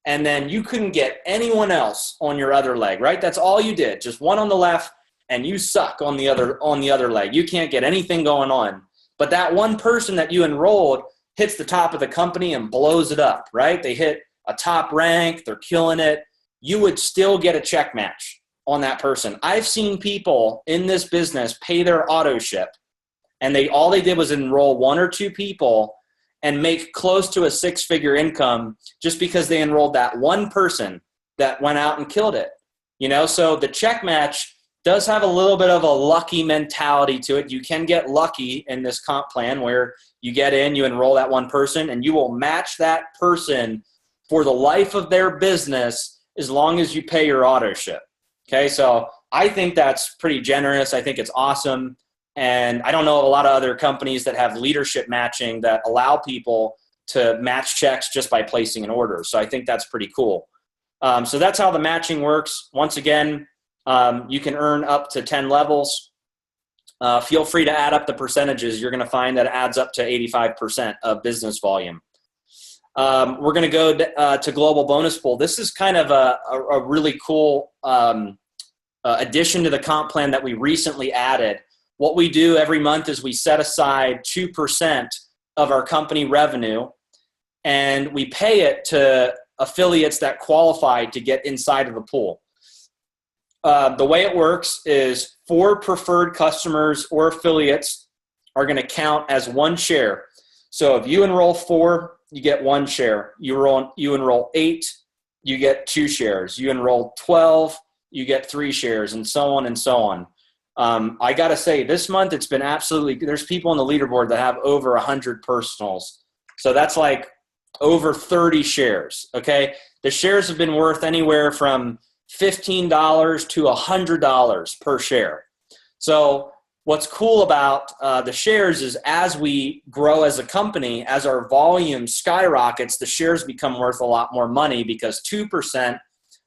Speaker 1: and then you couldn't get anyone else on your other leg, right? That's all you did, just one on the left, and you suck on the other leg. You can't get anything going on. But that one person that you enrolled hits the top of the company and blows it up, right? They hit a top rank, they're killing it. You would still get a check match on that person. I've seen people in this business pay their auto ship, and all they did was enroll 1 or 2 people and make close to a 6-figure income just because they enrolled that one person that went out and killed it. You know, so the check match does have a little bit of a lucky mentality to it. You can get lucky in this comp plan where you get in, you enroll that one person, and you will match that person for the life of their business as long as you pay your auto ship. Okay, so I think that's pretty generous. I think it's awesome. And I don't know of a lot of other companies that have leadership matching that allow people to match checks just by placing an order. So I think that's pretty cool. So that's how the matching works. Once again, you can earn up to 10 levels. Feel free to add up the percentages. You're going to find that it adds up to 85% of business volume. We're going to go to Global Bonus Pool. This is kind of a really cool addition to the comp plan that we recently added. What we do every month is we set aside 2% of our company revenue, and we pay it to affiliates that qualify to get inside of the pool. The way it works is 4 preferred customers or affiliates are going to count as 1 share. So if you enroll 4, you get 1 share. You enroll 8, you get 2 shares. You enroll 12, you get 3 shares, and so on and so on. I got to say, this month it's been absolutely – there's people on the leaderboard that have over 100 personals. So that's like over 30 shares, okay? The shares have been worth anywhere from $15 to $100 per share. So what's cool about the shares is as we grow as a company, as our volume skyrockets, the shares become worth a lot more money because 2%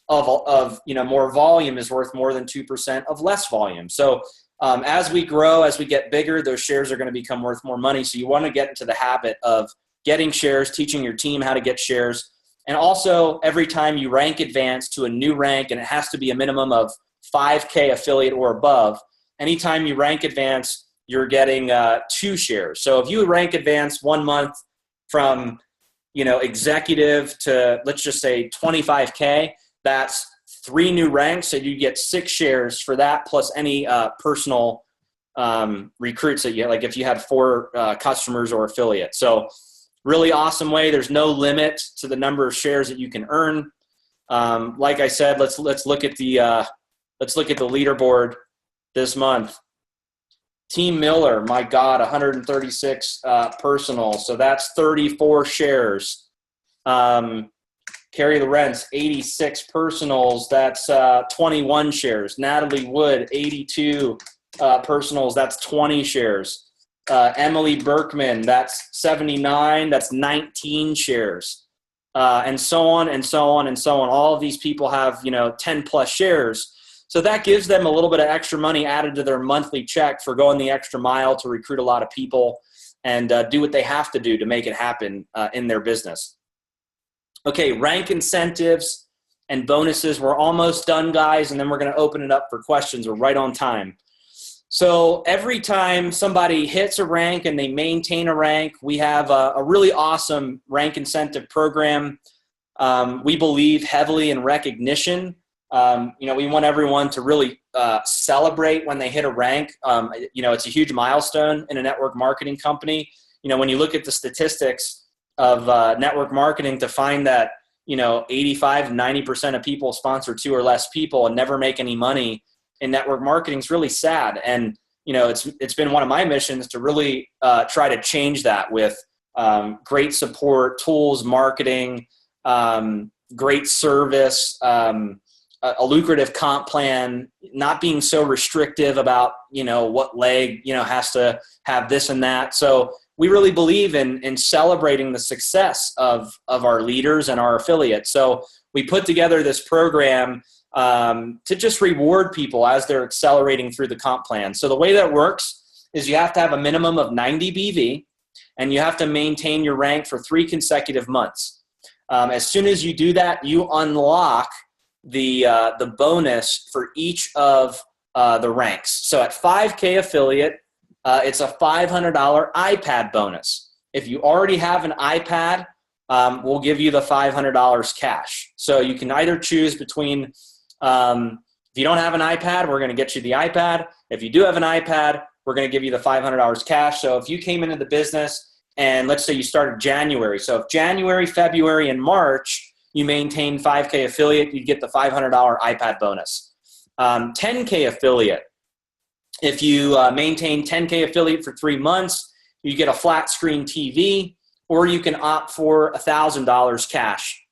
Speaker 1: of more volume is worth more than 2% of less volume. So as we grow, as we get bigger, those shares are going to become worth more money. So you want to get into the habit of getting shares, teaching your team how to get shares. And also every time you rank advance to a new rank, and it has to be a minimum of 5K affiliate or above, anytime you rank advance, you're getting 2 shares. So if you rank advance 1 month from, executive to, let's just say 25K, that's 3 new ranks. So you get 6 shares for that, plus any personal recruits that you have, like if you had 4 customers or affiliates. So really awesome way. There's no limit to the number of shares that you can earn. Like I said, let's look at the leaderboard this month. Team Miller, my God, 136 personal. So that's 34 shares. Carrie Lorentz, 86 personals. That's 21 shares. Natalie Wood, 82 personals. That's 20 shares. Emily Berkman, that's 79. That's 19 shares. And so on and so on and so on. All of these people have, 10 plus shares. So that gives them a little bit of extra money added to their monthly check for going the extra mile to recruit a lot of people and do what they have to do to make it happen in their business. Okay, rank incentives and bonuses. We're almost done, guys, and then we're going to open it up for questions. We're right on time. So every time somebody hits a rank and they maintain a rank, we have a really awesome rank incentive program. We believe heavily in recognition. We want everyone to really celebrate when they hit a rank. It's a huge milestone in a network marketing company. When you look at the statistics of network marketing, to find that 85 to 90% of people sponsor 2 or less people and never make any money in network marketing is really sad. And it's been one of my missions to really try to change that with great support, tools, marketing, great service, a lucrative comp plan, not being so restrictive about what leg has to have this and that. So we really believe in celebrating the success of our leaders and our affiliates. So we put together this program to just reward people as they're accelerating through the comp plan. So the way that works is you have to have a minimum of 90 BV, and you have to maintain your rank for 3 consecutive months. As soon as you do that, you unlock the bonus for each of the ranks. So at 5K affiliate, it's a $500 iPad bonus. If you already have an iPad, we'll give you the $500 cash. So you can either choose between, if you don't have an iPad, we're going to get you the iPad. If you do have an iPad, we're going to give you the $500 cash. So if you came into the business and let's say you started January. So if January, February, and March, you maintain 5K affiliate, you'd get the $500 iPad bonus. 10K affiliate. If you maintain 10K affiliate for 3 months, you get a flat screen TV, or you can opt for $1,000 cash.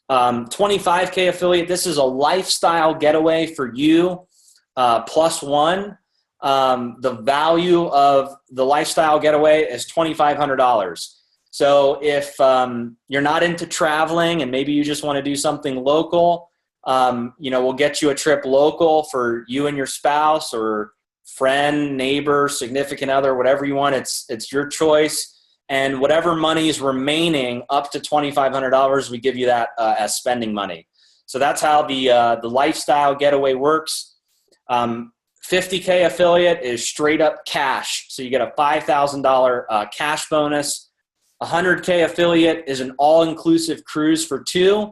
Speaker 1: 25K affiliate, this is a lifestyle getaway for you, +1. The value of the lifestyle getaway is $2,500. So if you're not into traveling and maybe you just want to do something local, we'll get you a trip local for you and your spouse or friend, neighbor, significant other, whatever you want. It's your choice. And whatever money is remaining up to $2,500, we give you that as spending money. So that's how the lifestyle getaway works. 50K affiliate is straight up cash. So you get a $5,000 cash bonus. 100K affiliate is an all-inclusive cruise for 2.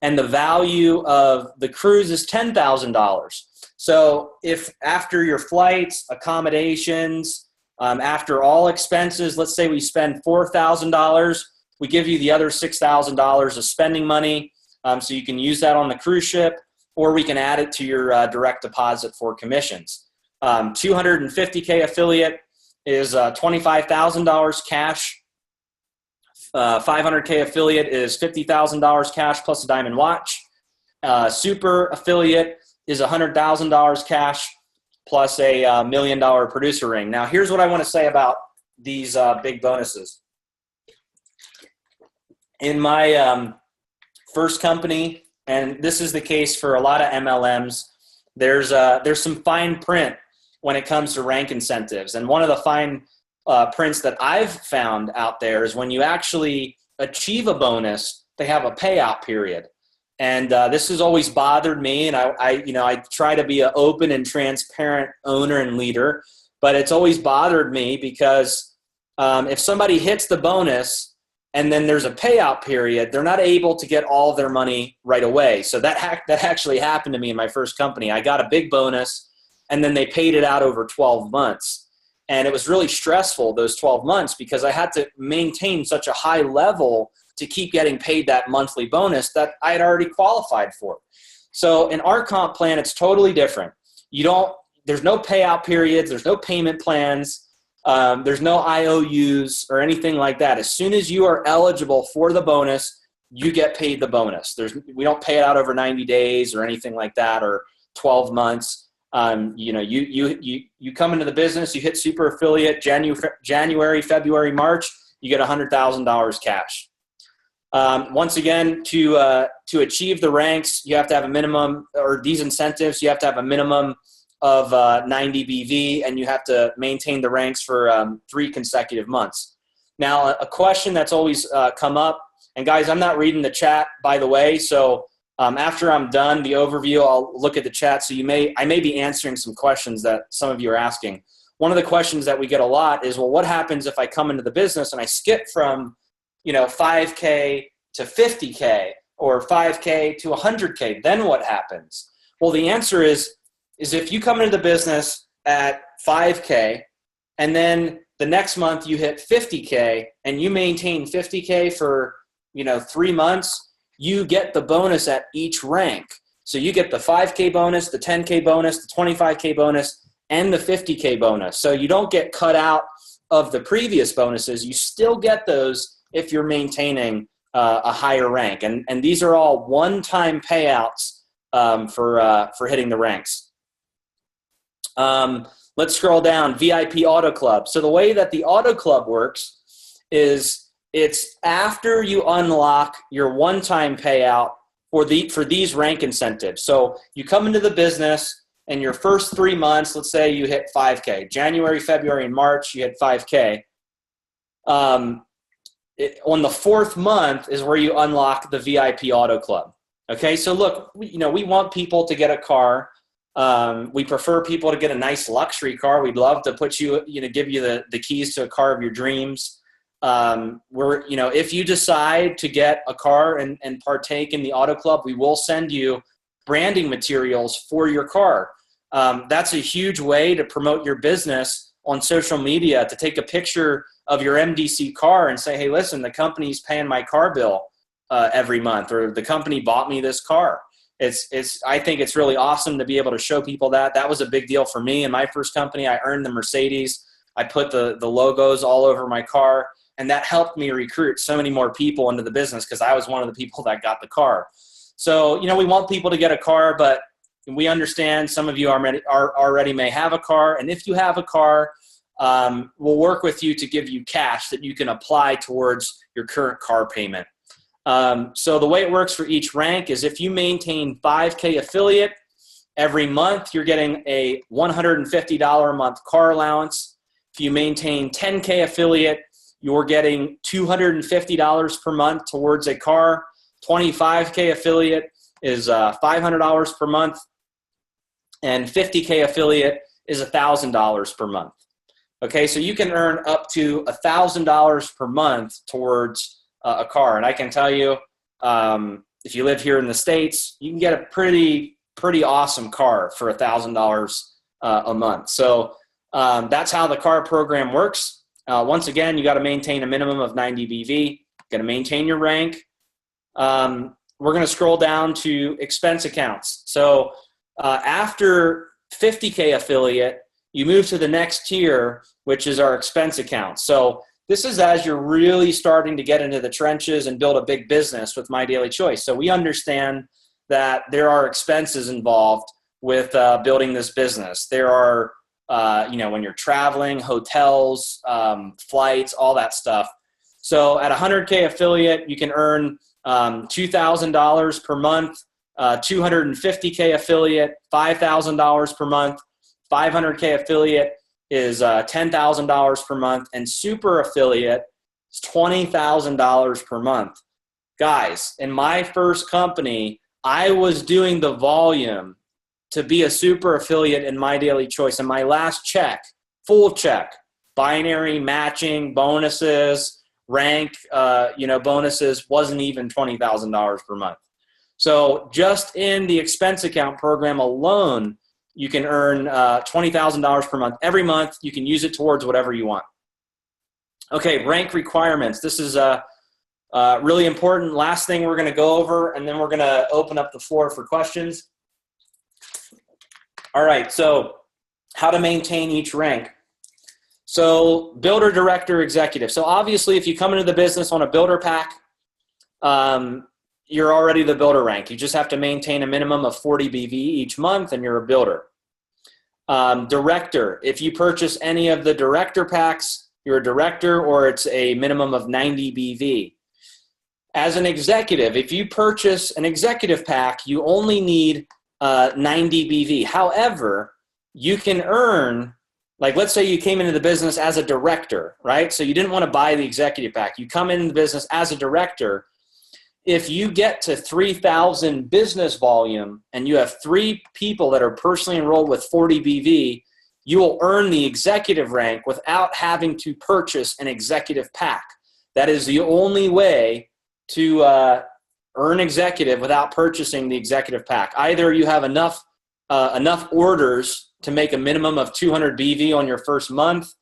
Speaker 1: And the value of the cruise is $10,000. So if after your flights, accommodations, after all expenses, let's say we spend $4,000, we give you the other $6,000 of spending money. So you can use that on the cruise ship, or we can add it to your direct deposit for commissions. 250K affiliate is $25,000 cash. 500K affiliate is $50,000 cash plus a diamond watch. Super affiliate is $100,000 cash. plus a $1 million producer ring. Now, here's what I want to say about these big bonuses. In my first company, and this is the case for a lot of MLMs, there's some fine print when it comes to rank incentives. And one of the fine prints that I've found out there is when you actually achieve a bonus, they have a payout period. And this has always bothered me, and I try to be an open and transparent owner and leader, but it's always bothered me because if somebody hits the bonus and then there's a payout period, they're not able to get all of their money right away. So that actually happened to me in my first company. I got a big bonus, and then they paid it out over 12 months. And it was really stressful, those 12 months, because I had to maintain such a high level to keep getting paid that monthly bonus that I had already qualified for. So in our comp plan, it's totally different. There's no payout periods, there's no payment plans, there's no IOUs or anything like that. As soon as you are eligible for the bonus, you get paid the bonus. We don't pay it out over 90 days or anything like that, or 12 months. You come into the business, you hit super affiliate January, February, March, you get $100,000 cash. Once again, to achieve the ranks, you have to have a minimum, or these incentives, you have to have a minimum of 90 BV, and you have to maintain the ranks for 3 consecutive months. Now, a question that's always come up, and guys, I'm not reading the chat, by the way, so after I'm done the overview, I'll look at the chat. So I may be answering some questions that some of you are asking. One of the questions that we get a lot is, well, what happens if I come into the business and I skip from 5K to 50K or 5K to 100K? Then what happens? Well, the answer is if you come into the business at 5K and then the next month you hit 50K and you maintain 50K for 3 months, you get the bonus at each rank. So you get the 5K bonus, the 10K bonus, the 25K bonus, and the 50K bonus. So you don't get cut out of the previous bonuses. You still get those if you're maintaining a higher rank. And these are all one-time payouts for hitting the ranks. Let's scroll down, VIP Auto Club. So the way that the Auto Club works is it's after you unlock your one-time payout for these rank incentives. So you come into the business and your first 3 months, let's say you hit 5K. January, February, and March, you hit 5K. On the 4th month is where you unlock the VIP Auto Club. Okay, so look, we want people to get a car. We prefer people to get a nice luxury car. We'd love to put give you the keys to a car of your dreams. If you decide to get a car and partake in the Auto Club, we will send you branding materials for your car. That's a huge way to promote your business on social media, to take a picture of your MDC car and say, hey, listen, the company's paying my car bill every month, or the company bought me this car. I think it's really awesome to be able to show people that. That was a big deal for me in my first company. I earned the Mercedes. I put the logos all over my car. And that helped me recruit so many more people into the business because I was one of the people that got the car. So, we want people to get a car, but we understand some of you already may have a car. And if you have a car, we'll work with you to give you cash that you can apply towards your current car payment. So the way it works for each rank is if you maintain 5K affiliate, every month you're getting a $150 a month car allowance. If you maintain 10K affiliate, you're getting $250 per month towards a car. 25K affiliate is $500 per month. And 50K affiliate is $1,000 per month. Okay, so you can earn up to $1,000 per month towards a car. And I can tell you, if you live here in the States, you can get a pretty awesome car for $1,000 a month. So that's how the car program works. Once again, you got to maintain a minimum of 90 BV. Got to maintain your rank. We're going to scroll down to expense accounts. So after 50K affiliate, you move to the next tier, which is our expense account. So this is as you're really starting to get into the trenches and build a big business with My Daily Choice. So we understand that there are expenses involved with building this business. There are, when you're traveling, hotels, flights, all that stuff. So at 100K affiliate, you can earn $2,000 per month. 250K affiliate, $5,000 per month. 500K affiliate is $10,000 per month, and super affiliate is $20,000 per month. Guys, in my first company, I was doing the volume to be a super affiliate in My Daily Choice. And my last check, full check, binary, matching, bonuses, rank, bonuses, wasn't even $20,000 per month. So just in the expense account program alone, you can earn $20,000 per month. Every month, you can use it towards whatever you want. Okay, rank requirements. This is really important. Last thing we're going to go over, and then we're going to open up the floor for questions. All right, so how to maintain each rank. So builder, director, executive. So obviously, if you come into the business on a builder pack, you're already the builder rank. You just have to maintain a minimum of 40 BV each month, and you're a builder. Director, if you purchase any of the director packs, you're a director, or it's a minimum of 90 BV. As an executive, if you purchase an executive pack, you only need 90 BV. However, you can earn, like let's say you came into the business as a director, right? So you didn't want to buy the executive pack. You come into the business as a director. If you get to 3,000 business volume and you have 3 people that are personally enrolled with 40 BV, you will earn the executive rank without having to purchase an executive pack. That is the only way to earn executive without purchasing the executive pack. Either you have enough orders to make a minimum of 200 BV on your first month,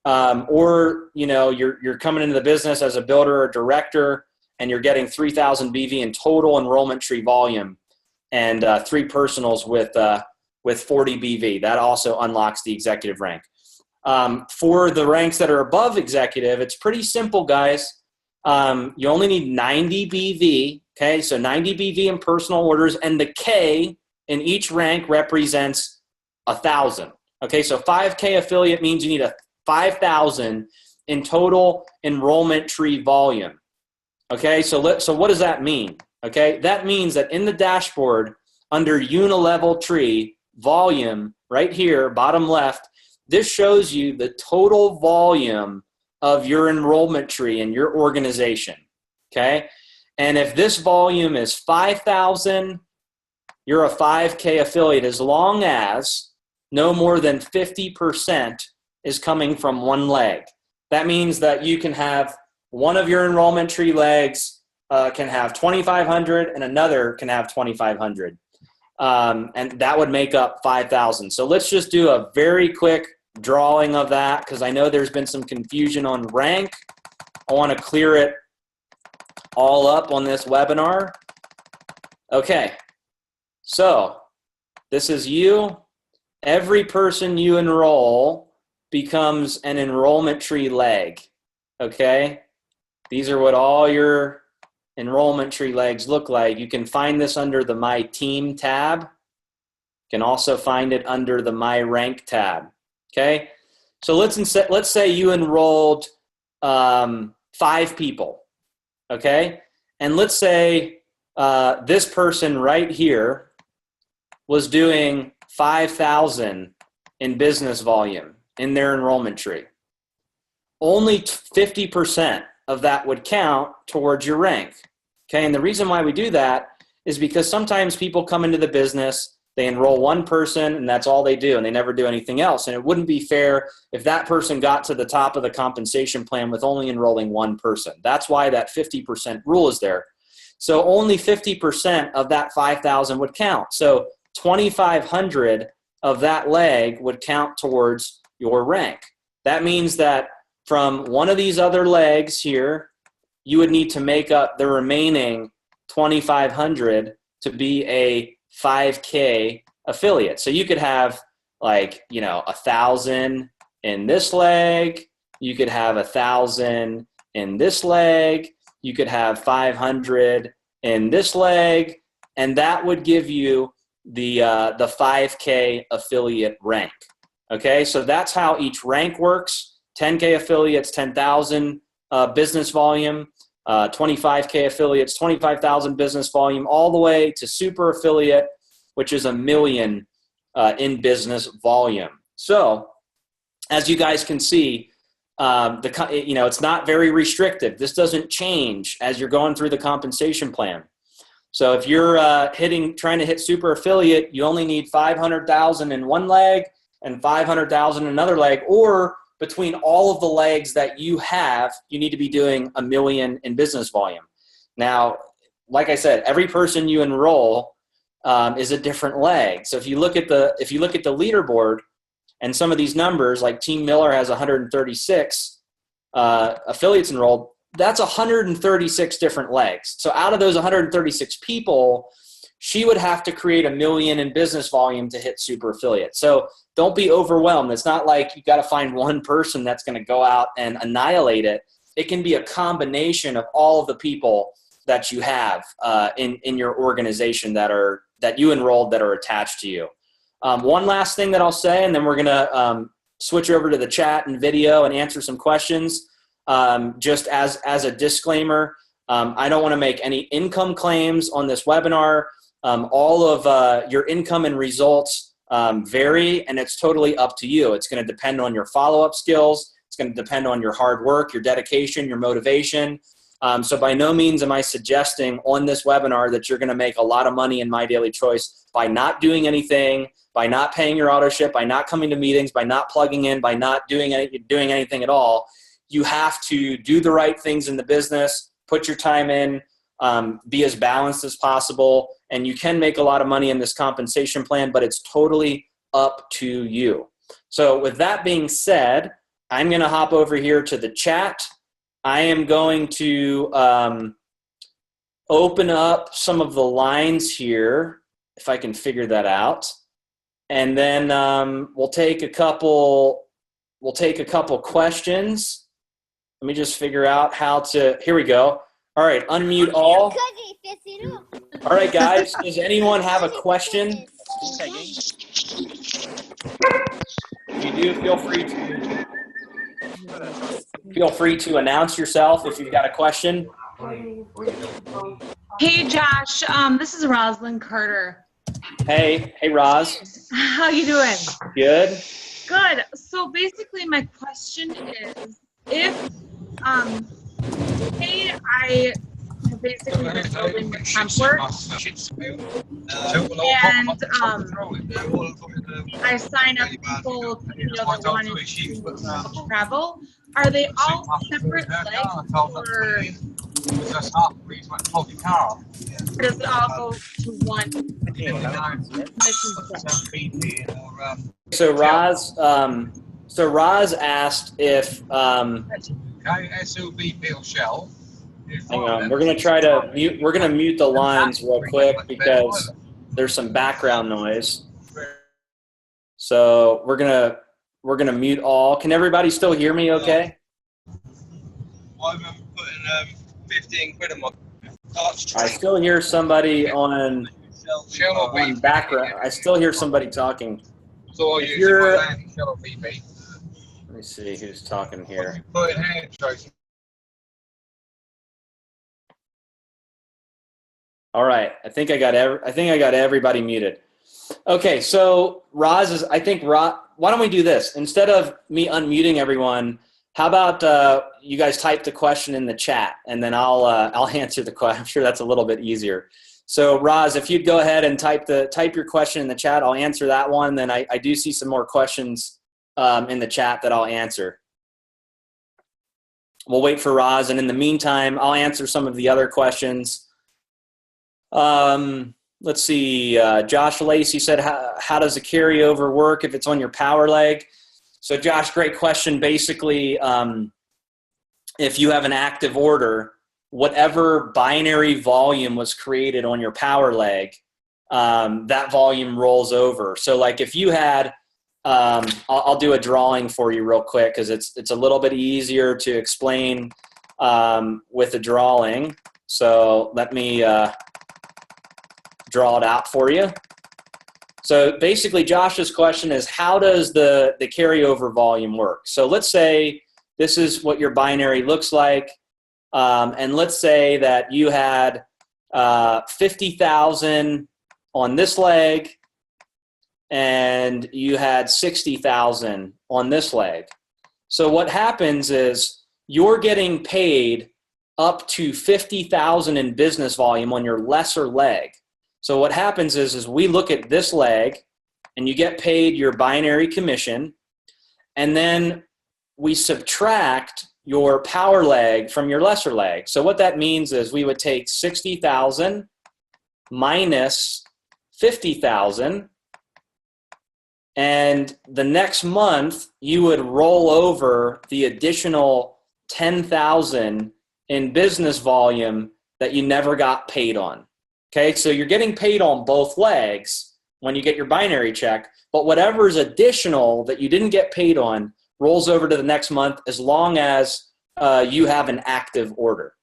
Speaker 1: or you're coming into the business as a builder or director, and you're getting 3,000 BV in total enrollment tree volume, and 3 personals with 40 BV. That also unlocks the executive rank. For the ranks that are above executive, it's pretty simple, guys. You only need 90 BV, okay? So 90 BV in personal orders, and the K in each rank represents 1,000. Okay, so 5K affiliate means you need 5,000 in total enrollment tree volume. Okay, so what does that mean? Okay, that means that in the dashboard under unilevel tree volume right here, bottom left, this shows you the total volume of your enrollment tree in your organization. Okay, and if this volume is 5,000, you're a 5K affiliate as long as no more than 50% is coming from one leg. That means that you can have one of your enrollment tree legs can have 2,500 and another can have 2,500. And that would make up 5,000. So let's just do a very quick drawing of that because I know there's been some confusion on rank. I want to clear it all up on this webinar. Okay, so this is you. Every person you enroll becomes an enrollment tree leg, okay? These are what all your enrollment tree legs look like. You can find this under the My Team tab. You can also find it under the My Rank tab, okay? So let's say you enrolled 5 people, okay? And let's say this person right here was doing 5,000 in business volume in their enrollment tree. Only 50% of that would count towards your rank. Okay, and the reason why we do that is because sometimes people come into the business, they enroll one person, and that's all they do, and they never do anything else. And it wouldn't be fair if that person got to the top of the compensation plan with only enrolling one person. That's why that 50% rule is there. So only 50% of that 5,000 would count. So 2,500 of that leg would count towards your rank. That means that from one of these other legs here, you would need to make up the remaining 2,500 to be a 5K affiliate. So you could have 1,000 in this leg. You could have 1,000 in this leg. You could have 500 in this leg. And that would give you the 5K affiliate rank. Okay, so that's how each rank works. 10K affiliates, 10,000 business volume. 25K affiliates, 25,000 business volume, all the way to super affiliate, which is 1 million in business volume. So, as you guys can see, it's not very restrictive. This doesn't change as you're going through the compensation plan. So, if you're trying to hit super affiliate, you only need 500,000 in one leg and 500,000 in another leg, or between all of the legs that you have, you need to be doing 1 million in business volume. Now, like I said, every person you enroll is a different leg. So if you look at the leaderboard and some of these numbers, like Team Miller has 136 affiliates enrolled, that's 136 different legs. So out of those 136 people, she would have to create 1 million in business volume to hit super affiliate. So don't be overwhelmed. It's not like you got to find one person that's going to go out and annihilate it. It can be a combination of all of the people that you have in your organization that you enrolled that are attached to you. One last thing that I'll say, and then we're going to switch over to the chat and video and answer some questions. Just as a disclaimer, I don't want to make any income claims on this webinar. All of your income and results vary, and it's totally up to you. It's going to depend on your follow-up skills. It's going to depend on your hard work, your dedication, your motivation. So by no means am I suggesting on this webinar that you're going to make a lot of money in My Daily Choice by not doing anything, by not paying your auto ship, by not coming to meetings, by not plugging in, by not doing anything at all. You have to do the right things in the business, put your time in, be as balanced as possible, and you can make a lot of money in this compensation plan, but it's totally up to you. So with that being said, I'm going to hop over here to the chat. I am going to open up some of the lines here, if I can figure that out, and then we'll take a couple questions. Let me just figure out how to. Here we go. All right, unmute all. All right, guys, does anyone have a question? If you do, feel free to announce yourself if you've got a question.
Speaker 9: Hey, Josh. This is Rosalind Carter.
Speaker 1: Hey, Roz.
Speaker 9: How you doing?
Speaker 1: Good.
Speaker 9: Good. So basically, my question is, if say I have basically been building with Hempworx, and I sign up people that wanted to travel. Are they all separate legs, or does it all go to one mission?
Speaker 1: So Roz asked if hang on, we're gonna mute the lines real quick because there's some background noise. So we're gonna mute all. Can everybody still hear me okay?
Speaker 10: I'm putting 15 quid on my
Speaker 1: I still hear somebody on background. I still hear somebody talking.
Speaker 10: So
Speaker 1: let me see who's talking here. All right, I think I got everybody muted. Okay, so why don't we do this? Instead of me unmuting everyone, how about you guys type the question in the chat, and then I'll answer the question. I'm sure that's a little bit easier. So Roz, if you'd go ahead and type your question in the chat, I'll answer that one. Then I do see some more questions in the chat that I'll answer. We'll wait for Roz, and in the meantime, I'll answer some of the other questions. Let's see. Josh Lacey said, how does the carryover work if it's on your power leg? So Josh, great question. Basically, if you have an active order, whatever binary volume was created on your power leg, that volume rolls over. So like if you had, I'll do a drawing for you real quick because it's a little bit easier to explain with a drawing. So let me draw it out for you. So basically, Josh's question is, how does the carryover volume work? So let's say this is what your binary looks like. And let's say that you had 50,000 on this leg and you had 60,000 on this leg. So what happens is you're getting paid up to 50,000 in business volume on your lesser leg. So what happens is we look at this leg and you get paid your binary commission, and then we subtract your power leg from your lesser leg. So what that means is we would take 60,000 minus 50,000, and the next month you would roll over the additional 10,000 in business volume that you never got paid on. Okay, so you're getting paid on both legs when you get your binary check, but whatever is additional that you didn't get paid on rolls over to the next month as long as you have an active order.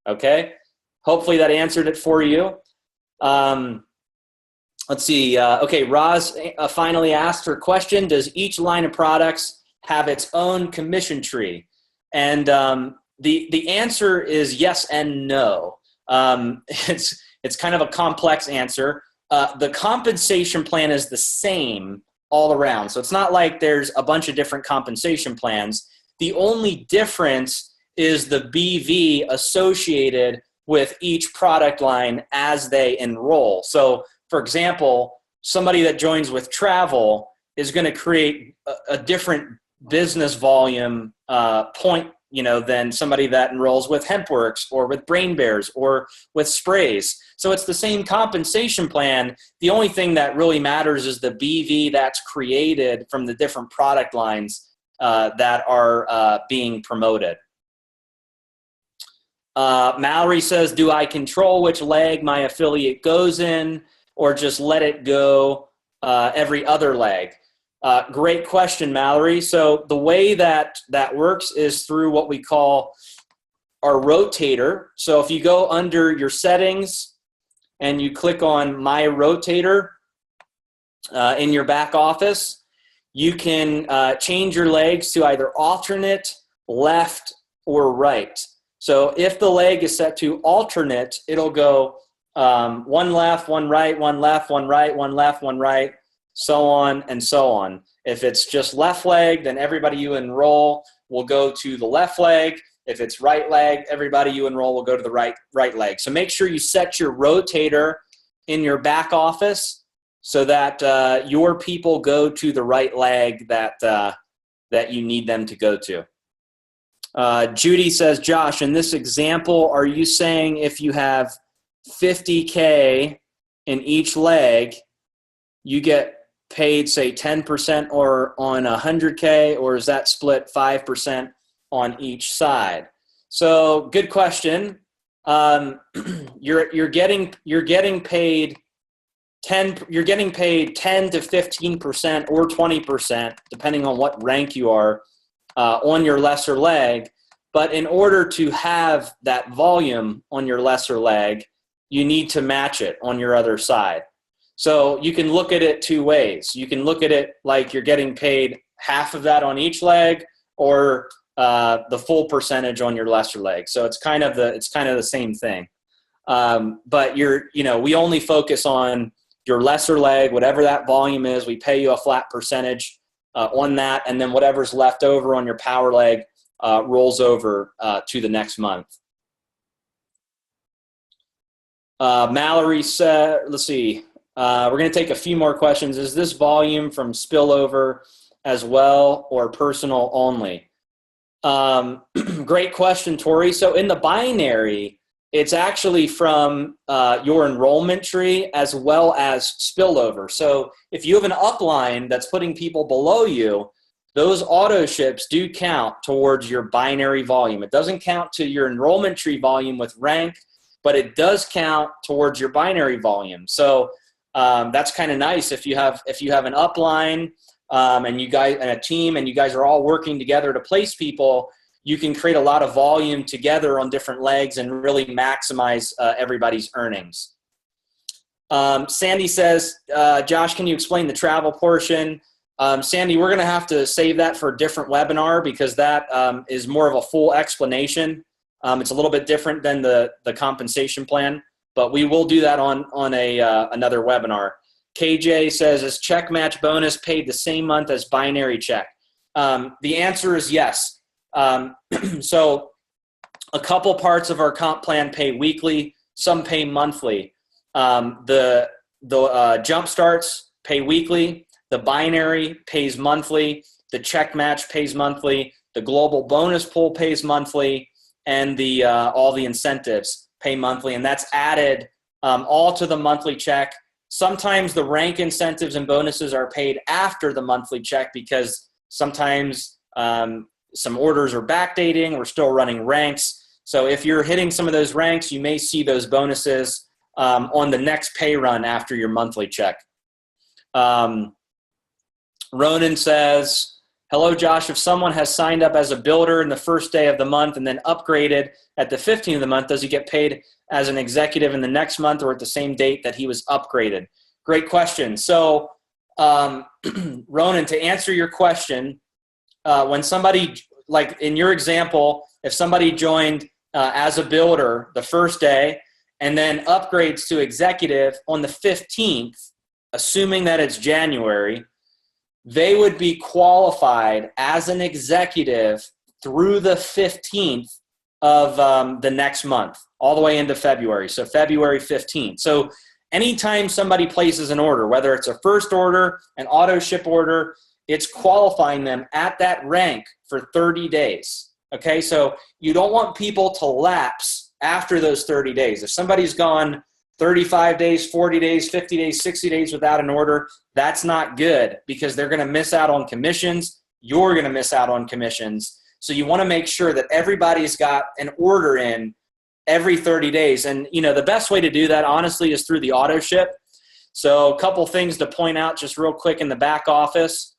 Speaker 1: Okay, hopefully that answered it for you. Let's see. Okay, Roz finally asked her question: does each line of products have its own commission tree? And the answer is yes and no. It's kind of a complex answer. The compensation plan is the same all around. So it's not like there's a bunch of different compensation plans. The only difference is the BV associated with each product line as they enroll. So for example, somebody that joins with travel is going to create a different business volume point, than somebody that enrolls with Hempworx or with Brain Bears or with sprays. So it's the same compensation plan. The only thing that really matters is the BV that's created from the different product lines that are being promoted. Mallory says, do I control which leg my affiliate goes in, or just let it go every other leg? Great question, Mallory. So the way that works is through what we call our rotator. So if you go under your settings and you click on My Rotator in your back office, you can change your legs to either alternate, left, or right. So if the leg is set to alternate, it'll go one left, one right, one left, one right, one left, one right, so on and so on. If it's just left leg, then everybody you enroll will go to the left leg. If it's right leg, everybody you enroll will go to the right leg. So make sure you set your rotator in your back office so that your people go to the right leg that you need them to go to. Judy says, Josh, in this example, are you saying if you have 50K in each leg, you get paid, say, 10% or on 100K, or is that split 5% on each side? So good question. You're getting paid 10 to 15% or 20%, depending on what rank you are, on your lesser leg. But in order to have that volume on your lesser leg, you need to match it on your other side. So you can look at it two ways. You can look at it like you're getting paid half of that on each leg, or the full percentage on your lesser leg. So it's kind of the same thing. But we only focus on your lesser leg, whatever that volume is. We pay you a flat percentage on that, and then whatever's left over on your power leg rolls over to the next month. Mallory said, let's see. We're going to take a few more questions. Is this volume from spillover as well, or personal only? Great question, Tori. So in the binary, it's actually from your enrollment tree as well as spillover. So if you have an upline that's putting people below you, those auto ships do count towards your binary volume. It doesn't count to your enrollment tree volume with rank, but it does count towards your binary volume. So that's kind of nice if you have an upline and you guys and a team, and you guys are all working together to place people. You can create a lot of volume together on different legs and really maximize everybody's earnings. Sandy says, Josh, can you explain the travel portion? Sandy, we're going to have to save that for a different webinar because that is more of a full explanation. It's a little bit different than the compensation plan, but we will do that on another webinar. KJ says, is check match bonus paid the same month as binary check? The answer is yes. So a couple parts of our comp plan pay weekly, some pay monthly. The jump starts pay weekly, the binary pays monthly, the check match pays monthly, the global bonus pool pays monthly, and the all the incentives pay monthly, and that's added all to the monthly check. Sometimes the rank incentives and bonuses are paid after the monthly check because sometimes some orders are backdating. We're still running ranks. So if you're hitting some of those ranks, you may see those bonuses on the next pay run after your monthly check. Ronan says, hello, Josh. If someone has signed up as a builder in the first day of the month and then upgraded at the 15th of the month, does he get paid as an executive in the next month or at the same date that he was upgraded? Great question. So, Ronan, to answer your question, when somebody, like in your example, if somebody joined as a builder the first day and then upgrades to executive on the 15th, assuming that it's January, they would be qualified as an executive through the 15th of the next month, all the way into February. So February 15th. So anytime somebody places an order, whether it's a first order, an auto ship order, it's qualifying them at that rank for 30 days. Okay, so you don't want people to lapse after those 30 days. If somebody's gone 35 days, 40 days, 50 days, 60 days without an order, that's not good because they're going to miss out on commissions. You're going to miss out on commissions. So you want to make sure that everybody's got an order in every 30 days. And, you know, the best way to do that, honestly, is through the auto ship. So a couple things to point out just real quick in the back office.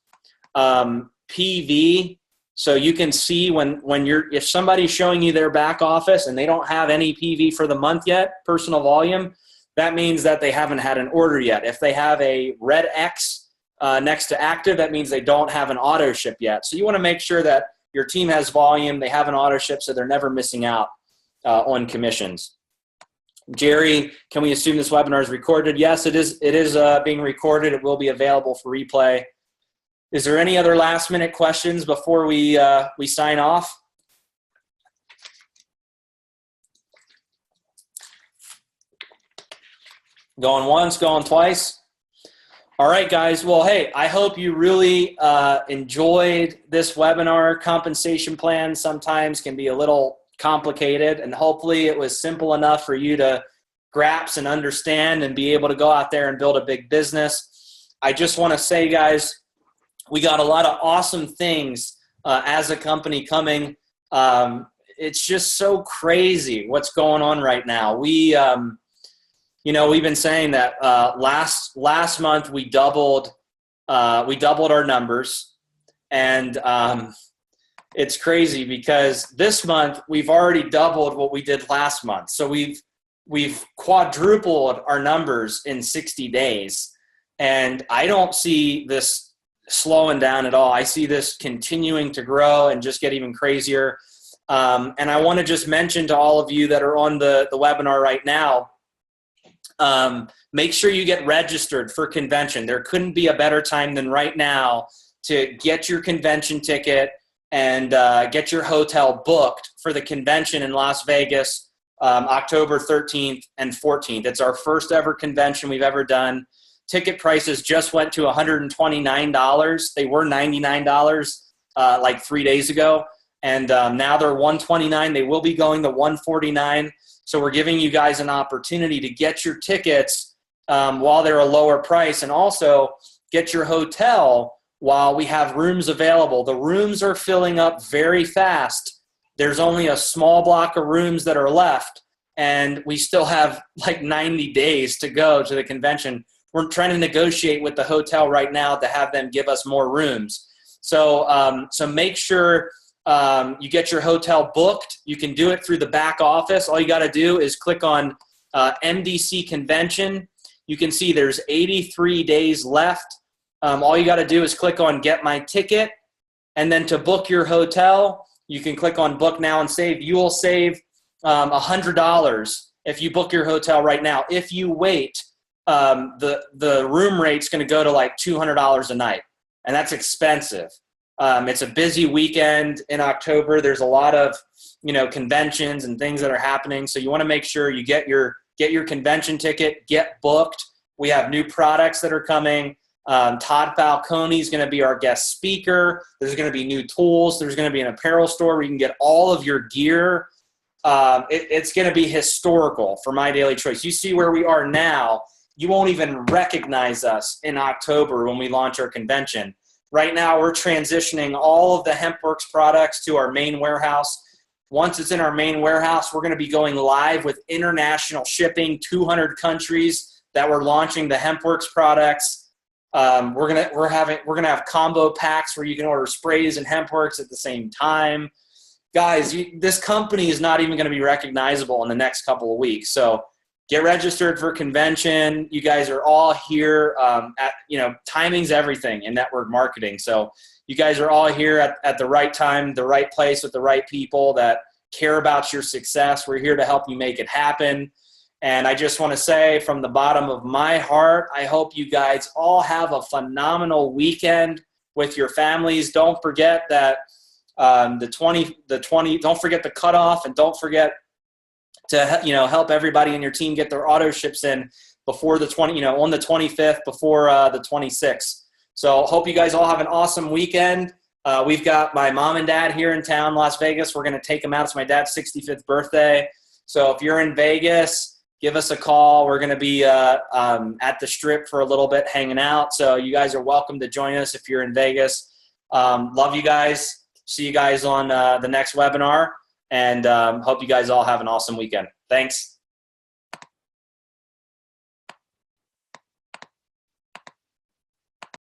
Speaker 1: PV. So you can see if somebody's showing you their back office and they don't have any PV for the month yet, personal volume, that means that they haven't had an order yet. If they have a red X next to active, that means they don't have an auto ship yet. So you want to make sure that your team has volume, they have an auto ship, so they're never missing out on commissions. Jerry, can we assume this webinar is recorded? Yes, it is being recorded. It will be available for replay. Is there any other last minute questions before we sign off? Going once, going twice. All right, guys. Well, hey, I hope you really enjoyed this webinar. Compensation plans sometimes can be a little complicated, and hopefully it was simple enough for you to grasp and understand and be able to go out there and build a big business. I just want to say, guys, we got a lot of awesome things as a company coming. It's just so crazy what's going on right now. We've been saying that last month we doubled our numbers, and it's crazy because this month we've already doubled what we did last month. So we've quadrupled our numbers in 60 days, and I don't see this slowing down at all. I see this continuing to grow and just get even crazier. And I want to just mention to all of you that are on the webinar right now, make sure you get registered for convention. There couldn't be a better time than right now to get your convention ticket and get your hotel booked for the convention in Las Vegas, October 13th and 14th. It's our first ever convention we've ever done. Ticket prices just went to $129. They were $99 like 3 days ago, and now they're $129. They will be going to $149. So we're giving you guys an opportunity to get your tickets while they're a lower price, and also get your hotel while we have rooms available. The rooms are filling up very fast. There's only a small block of rooms that are left, and we still have like 90 days to go to the convention. We're trying to negotiate with the hotel right now to have them give us more rooms. So make sure you get your hotel booked. You can do it through the back office. All you got to do is click on MDC Convention. you can see there's 83 days left. All you got to do is click on Get My Ticket, and then to book your hotel, you can click on Book Now and Save. You will save $100 if you book your hotel right now. If you wait, the room rate's going to go to like $200 a night, and that's expensive. It's a busy weekend in October. There's a lot of, conventions and things that are happening. So you want to make sure you get your convention ticket, get booked. We have new products that are coming. Todd Falcone is going to be our guest speaker. There's going to be new tools. There's going to be an apparel store where you can get all of your gear. It's going to be historical for My Daily Choice. You see where we are now. You won't even recognize us in October when we launch our convention. Right now, we're transitioning all of the Hempworx products to our main warehouse. Once it's in our main warehouse, we're going to be going live with international shipping, 200 countries that we're launching the Hempworx products. We're gonna have combo packs where you can order sprays and Hempworx at the same time. Guys, this company is not even going to be recognizable in the next couple of weeks. So get registered for convention. You guys are all here. Timing's everything in network marketing. So you guys are all here at the right time, the right place with the right people that care about your success. We're here to help you make it happen. And I just want to say from the bottom of my heart, I hope you guys all have a phenomenal weekend with your families. Don't forget that don't forget the cutoff, and don't forget to help everybody in your team get their auto ships in before the on the 25th, before the 26th. So hope you guys all have an awesome weekend. We've got my mom and dad here in town, Las Vegas. We're going to take them out. It's my dad's 65th birthday. So if you're in Vegas, give us a call. We're going to be at the Strip for a little bit hanging out. So you guys are welcome to join us if you're in Vegas. Love you guys. See you guys on the next webinar. And hope you guys all have an awesome weekend. Thanks.